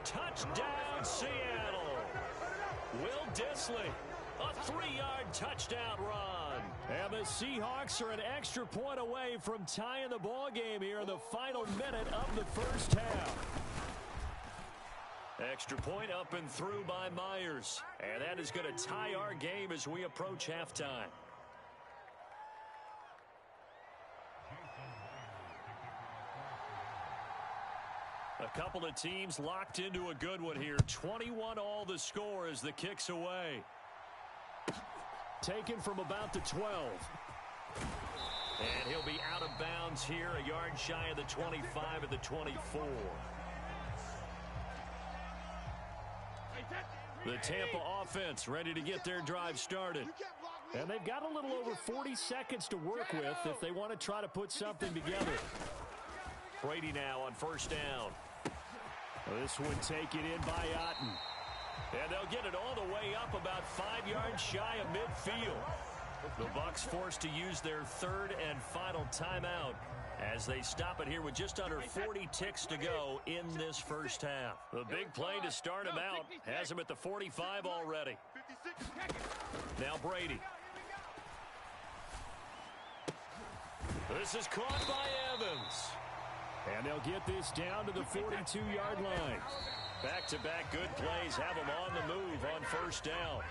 Touchdown, Seattle. Will Dissly, a 3-yard touchdown run. And the Seahawks are an extra point away from tying the ball game here in the final minute of the first half. Extra point up and through by Myers. And that is going to tie our game as we approach halftime. A couple of teams locked into a good one here. 21 all the score as the kick's away. Taken from about the 12. And he'll be out of bounds here, a yard shy of the 25 at the 24. The Tampa offense ready to get their drive started. And they've got a little over 40 seconds to work with if they want to try to put something together. Brady now on first down. This one taken in by Otten. And they'll get it all the way up about 5 yards shy of midfield. The Bucs forced to use their 3rd and final timeout as they stop it here with just under 40 ticks to go in this first half. The big play to start him out has him at the 45 already. Now Brady. This is caught by Evans. And they'll get this down to the 42-yard line. Back-to-back good plays have them on the move on first down.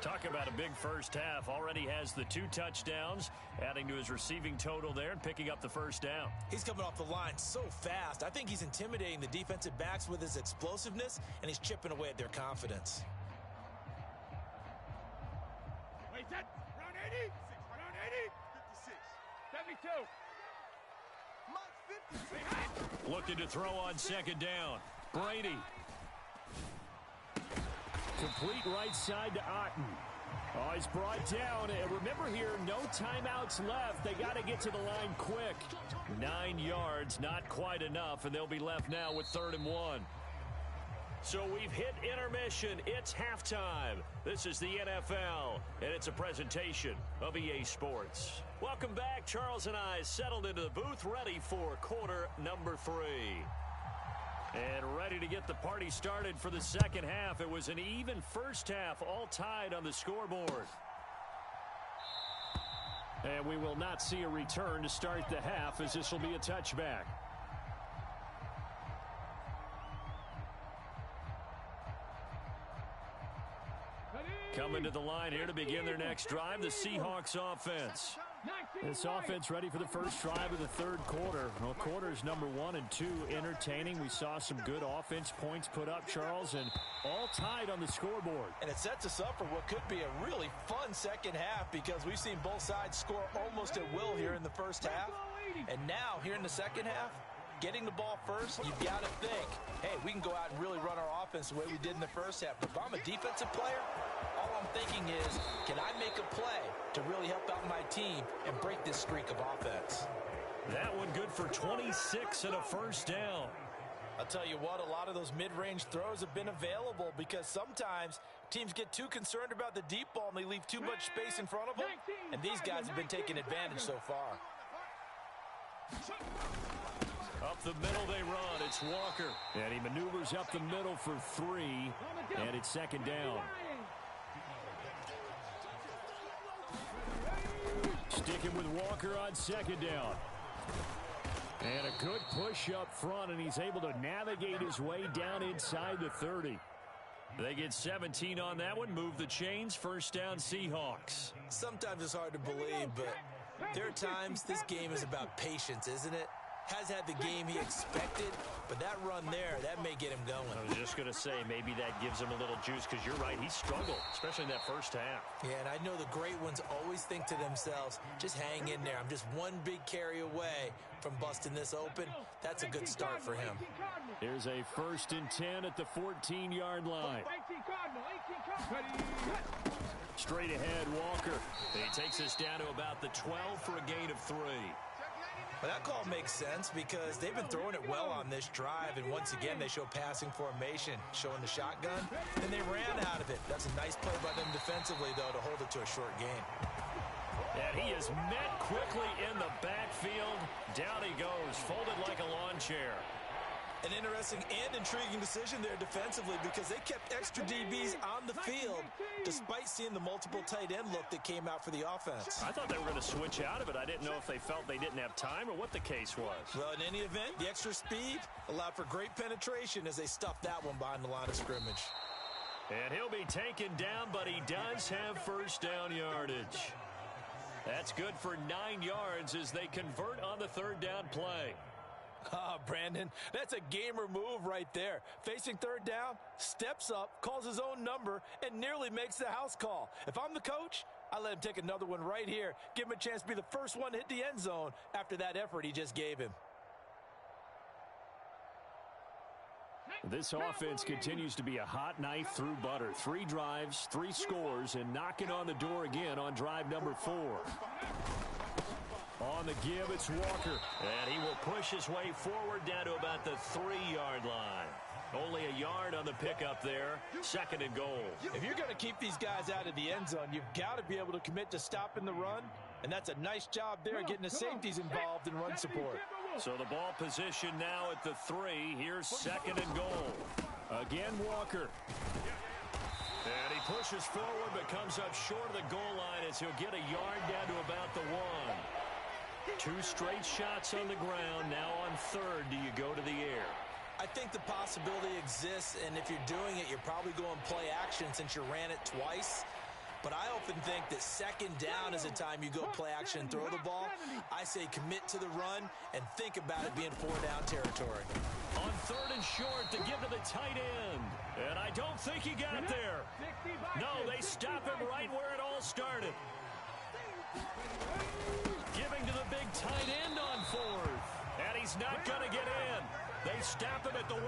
Talk about a big first half. Already has the 2 touchdowns, adding to his receiving total there and picking up the first down. He's coming off the line so fast. I think he's intimidating the defensive backs with his explosiveness, and he's chipping away at their confidence. Wait, that round 80? Round 80? 56. 72. Looking to throw on second down. Brady. Complete right side to Otten. Oh, he's brought down. And remember here, no timeouts left. They got to get to the line quick. 9 yards, not quite enough, and they'll be left now with 3rd and 1. So we've hit intermission. It's halftime. This is the NFL, and it's a presentation of EA Sports. Welcome back. Charles and I settled into the booth, ready for quarter number 3. And ready to get the party started for the second half. It was an even first half, all tied on the scoreboard. And we will not see a return to start the half, as this will be a touchback. Coming to the line here to begin their next drive, the Seahawks offense. This offense ready for the first drive of the 3rd quarter. Well, quarters number 1 and 2 entertaining. We saw some good offense points put up, Charles, and all tied on the scoreboard. And it sets us up for what could be a really fun second half, because we've seen both sides score almost at will here in the first half. And now, here in the second half, getting the ball first, you've got to think, hey, we can go out and really run our offense the way we did in the first half. But if I'm a defensive player, all I'm thinking is, can I make a play to really help out my team and break this streak of offense? That one good for 26 and a first down. I'll tell you what, a lot of those mid-range throws have been available, because sometimes teams get too concerned about the deep ball and they leave too much space in front of them. And these guys have been taking advantage so far. Up the middle they run. It's Walker. And he maneuvers up the middle for 3. And it's second down. Sticking with Walker on second down. And a good push up front, and he's able to navigate his way down inside the 30. They get 17 on that one, move the chains, first down Seahawks. Sometimes it's hard to believe, but there are times this game is about patience, isn't it? Has had the game he expected, but that run there, that may get him going. I was just going to say, maybe that gives him a little juice, because you're right, he struggled, especially in that first half. Yeah, and I know the great ones always think to themselves, just hang in there. I'm just one big carry away from busting this open. That's a good start for him. Here's a 1st and 10 at the 14-yard line. Straight ahead, Walker. He takes us down to about the 12 for a gain of 3. Well, that call makes sense because they've been throwing it well on this drive, and once again, they show passing formation, showing the shotgun, and they ran out of it. That's a nice play by them defensively, though, to hold it to a short gain. And he is met quickly in the backfield. Down he goes, folded like a lawn chair. An interesting and intriguing decision there defensively because they kept extra DBs on the field despite seeing the multiple tight end look that came out for the offense. I thought they were going to switch out of it. I didn't know if they felt they didn't have time or what the case was. Well, in any event, the extra speed allowed for great penetration as they stuffed that one behind the line of scrimmage. And he'll be taken down, but he does have first down yardage. That's good for 9 yards as they convert on the 3rd down play. Brandon, that's a gamer move right there. Facing 3rd down, steps up, calls his own number, and nearly makes the house call. If I'm the coach, I let him take another one right here. Give him a chance to be the first one to hit the end zone after that effort he just gave him. This offense continues to be a hot knife through butter. 3 drives, 3 scores, and knocking on the door again on drive number 4. On the give, it's Walker. And he will push his way forward down to about the 3-yard line. Only a yard on the pickup there. 2nd and goal. If you're going to keep these guys out of the end zone, you've got to be able to commit to stopping the run. And that's a nice job there getting the safeties involved in run support. So the ball position now at the 3. Here's 2nd and goal. Again, Walker. And he pushes forward but comes up short of the goal line as he'll get a yard down to about the 1. 2 straight shots on the ground. Now on 3rd, do you go to the air? I think the possibility exists, and if you're doing it, you're probably going play action since you ran it twice. But I often think that 2nd down is a time you go play action and throw the ball. I say commit to the run and think about it being 4-down territory. On 3rd and short to give to the tight end. And I don't think he got there. No, they stop him right where it all started. Giving to the big tight end on 4th. And he's not going to get in. They stop him at the 1.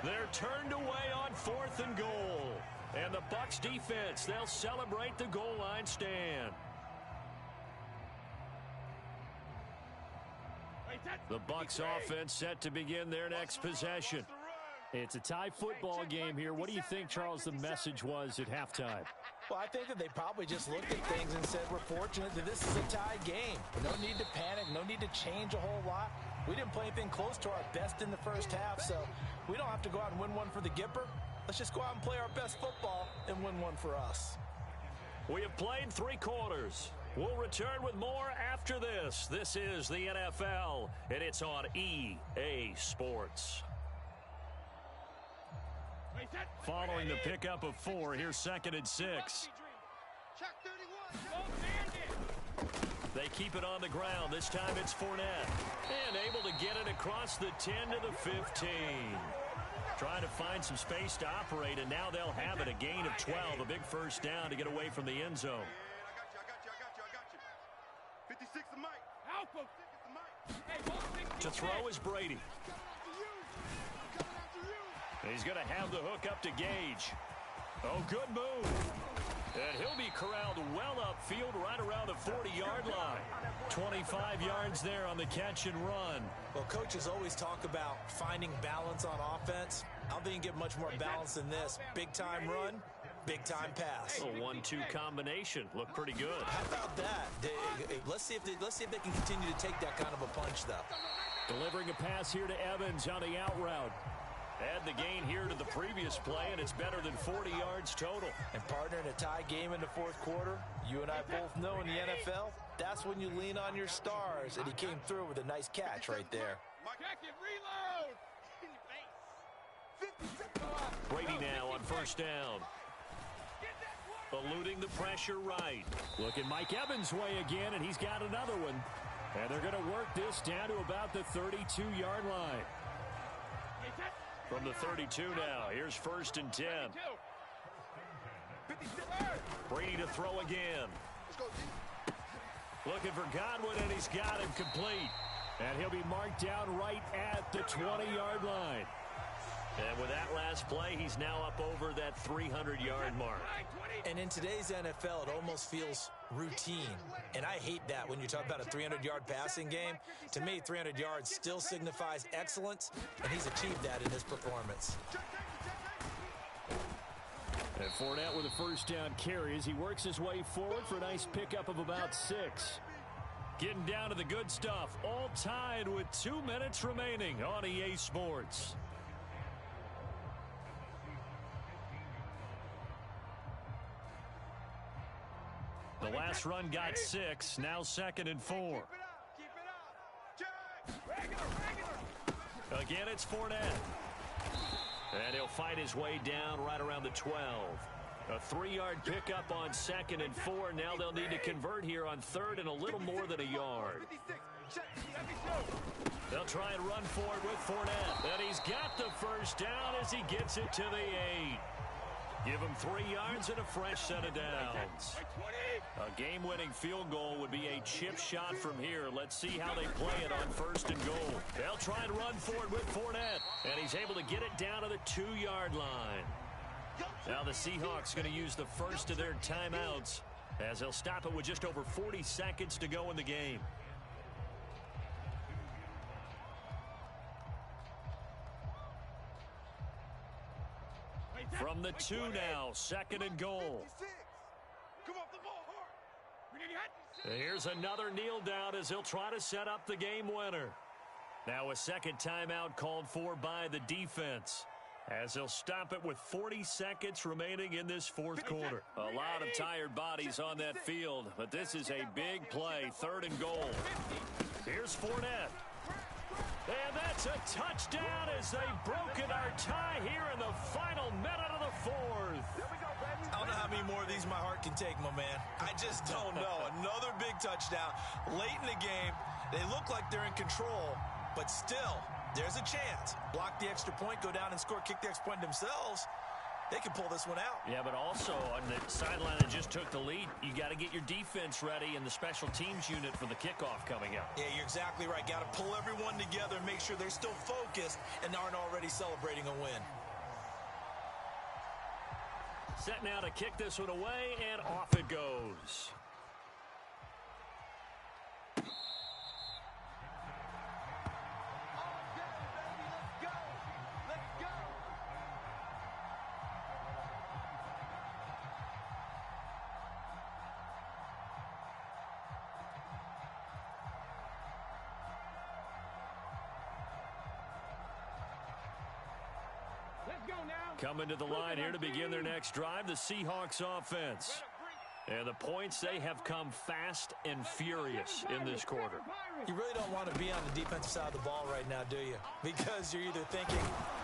They're turned away on 4th and goal. And the Bucs defense, they'll celebrate the goal line stand. The Bucs offense set to begin their next possession. It's a tie football game here. What do you think, Charles, the message was at halftime? Well, I think that they probably just looked at things and said, we're fortunate that this is a tie game. No need to panic, no need to change a whole lot. We didn't play anything close to our best in the first half, so we don't have to go out and win one for the Gipper. Let's just go out and play our best football and win one for us. We have played 3 quarters. We'll return with more after this. This is the NFL, and it's on EA Sports. Following the pickup of 4, here's 2nd and 6. They keep it on the ground. This time it's Fournette. And able to get it across the 10 to the 15. Trying to find some space to operate, and now they'll have it. A gain of 12, a big first down to get away from the end zone. I got you. 56 to Mike. To throw is Brady. He's going to have the hook up to Gage. Oh, good move. And he'll be corralled well upfield right around the 40-yard line. 25 yards there on the catch and run. Well, coaches always talk about finding balance on offense. I don't think you can get much more balance than this. Big-time run, big-time pass. A 1-2 combination. Looked pretty good. How about that? Let's see if they can continue to take that kind of a punch, though. Delivering a pass here to Evans on the out route. Add the gain here to the previous play, and it's better than 40 yards total. And partner, in a tie game in the fourth quarter, you and I both know in the NFL, that That's when you lean on your stars, and he came through with a nice catch right there. Check it, reload. Brady now on first down. Eluding the pressure right. Looking Mike Evans' way again, and he's got another one. And they're going to work this down to about the 32-yard line. From the 32 now, here's first and 10. Brady to throw again. Looking for Godwin, and he's got him complete. And he'll be marked down right at the 20-yard line. And with that last play, he's now up over that 300-yard mark. And in today's NFL, it almost feels routine. And I hate that when you talk about a 300-yard passing game. To me, 300 yards still signifies excellence, and he's achieved that in his performance. And Fournette with a first down carry as he works his way forward for a nice pickup of about 6. Getting down to the good stuff, all tied with 2 minutes remaining on EA Sports. The last run got 6, now 2nd and 4. Again, it's Fournette. And he'll fight his way down right around the 12. A 3-yard pickup on 2nd and 4. Now they'll need to convert here on 3rd and a little more than a yard. They'll try and run forward with Fournette. And he's got the first down as he gets it to the 8. Give him 3 yards and a fresh set of downs. A game-winning field goal would be a chip shot from here. Let's see how they play it on 1st and goal. They'll try and run forward with Fournette. And he's able to get it down to the 2-yard line. Now the Seahawks going to use the first of their timeouts as they'll stop it with just over 40 seconds to go in the game. From the 2 now, 2nd and goal. Here's another kneel down as he'll try to set up the game winner. Now a second timeout called for by the defense as they'll stop it with 40 seconds remaining in this 4th quarter. A lot of tired bodies on that field, but this is a big play, 3rd and goal. Here's Fournette. And that's a touchdown as they've broken our tie here in the final minute of the 4th. I don't know how many more of these my heart can take, my man. I just don't know. Another big touchdown late in the game. They look like they're in control, but still, there's a chance. Block the extra point, go down and score, kick the extra point themselves. They can pull this one out. Yeah, but also on the sideline that just took the lead, you got to get your defense ready and the special teams unit for the kickoff coming up. Yeah, you're exactly right. Got to pull everyone together and make sure they're still focused and aren't already celebrating a win. Set now to kick this one away, and off it goes. Coming to the line here to begin their next drive, the Seahawks offense. And the points, they have come fast and furious in this quarter. You really don't want to be on the defensive side of the ball right now, do you? Because you're either thinking,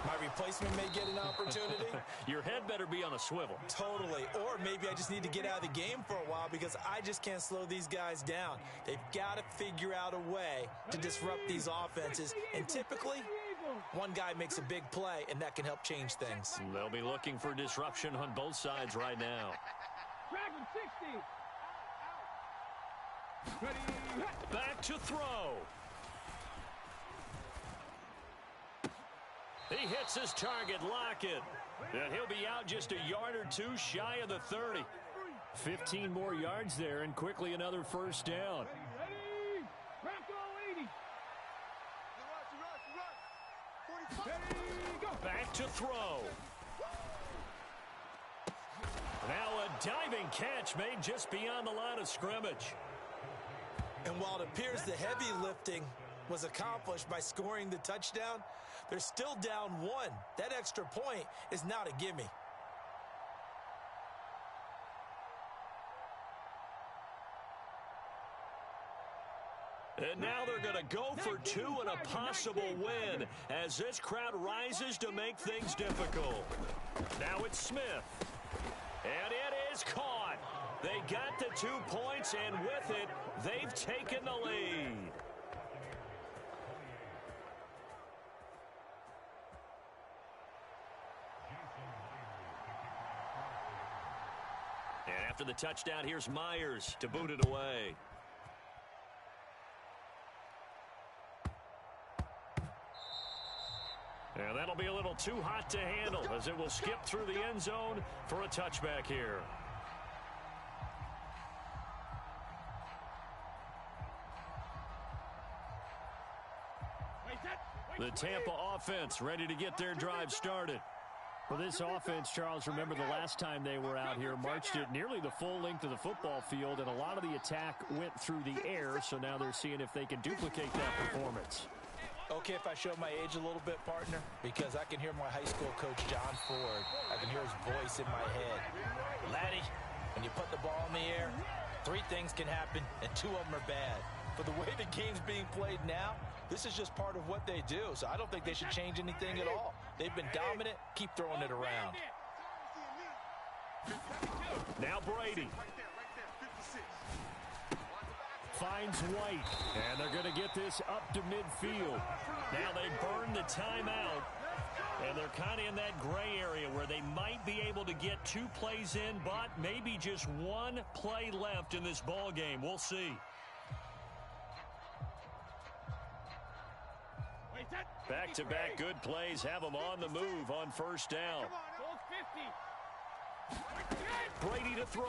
my replacement may get an opportunity. Your head better be on a swivel. Totally. Or maybe I just need to get out of the game for a while because I just can't slow these guys down. They've got to figure out a way to disrupt these offenses. And typically, one guy makes a big play, and that can help change things. They'll be looking for disruption on both sides right now. Back to throw. He hits his target, Lockett. And he'll be out just a yard or two shy of the 30. 15 more yards there, and quickly another first down. Back to throw. Now a diving catch made just beyond the line of scrimmage. And while it appears the heavy lifting was accomplished by scoring the touchdown, they're still down 1. That extra point is not a gimme. And now they're going to go for two and a possible win as this crowd rises to make things difficult. Now it's Smith. And it is caught. They got the 2 points, and with it, they've taken the lead. And after the touchdown, here's Myers to boot it away. And that'll be a little too hot to handle as it will skip through the end zone for a touchback here. The Tampa offense ready to get their drive started. For this offense, Charles, remember the last time they were out here, marched it nearly the full length of the football field, and a lot of the attack went through the air, so now they're seeing if they can duplicate that performance. Okay, if I show my age a little bit, partner, because I can hear my high school coach, John Ford. I can hear his voice in my head. Laddie, when you put the ball in the air, 3 things can happen, and 2 of them are bad. For the way the game's being played now, this is just part of what they do, so I don't think they should change anything at all. They've been dominant. Keep throwing it around. Now Brady. Finds White, and they're going to get this up to midfield. Now they burn the timeout, and they're kind of in that gray area where they might be able to get 2 plays in, but maybe just 1 play left in this ball game. We'll see. Back-to-back good plays have them on the move on first down. Brady to throw.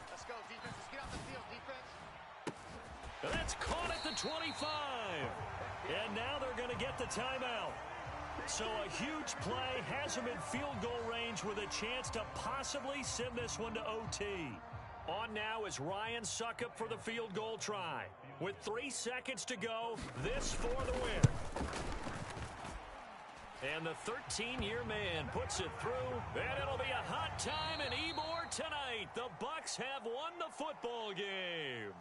Let's go, defense. Let's get off the field, defense. And that's caught at the 25. And now they're going to get the timeout. So a huge play has them in field goal range with a chance to possibly send this one to OT. On now is Ryan Suckup for the field goal try. With 3 seconds to go, this for the win. And the 13-year man puts it through, and it'll be a hot time in Ybor tonight. The Bucs have won the football game.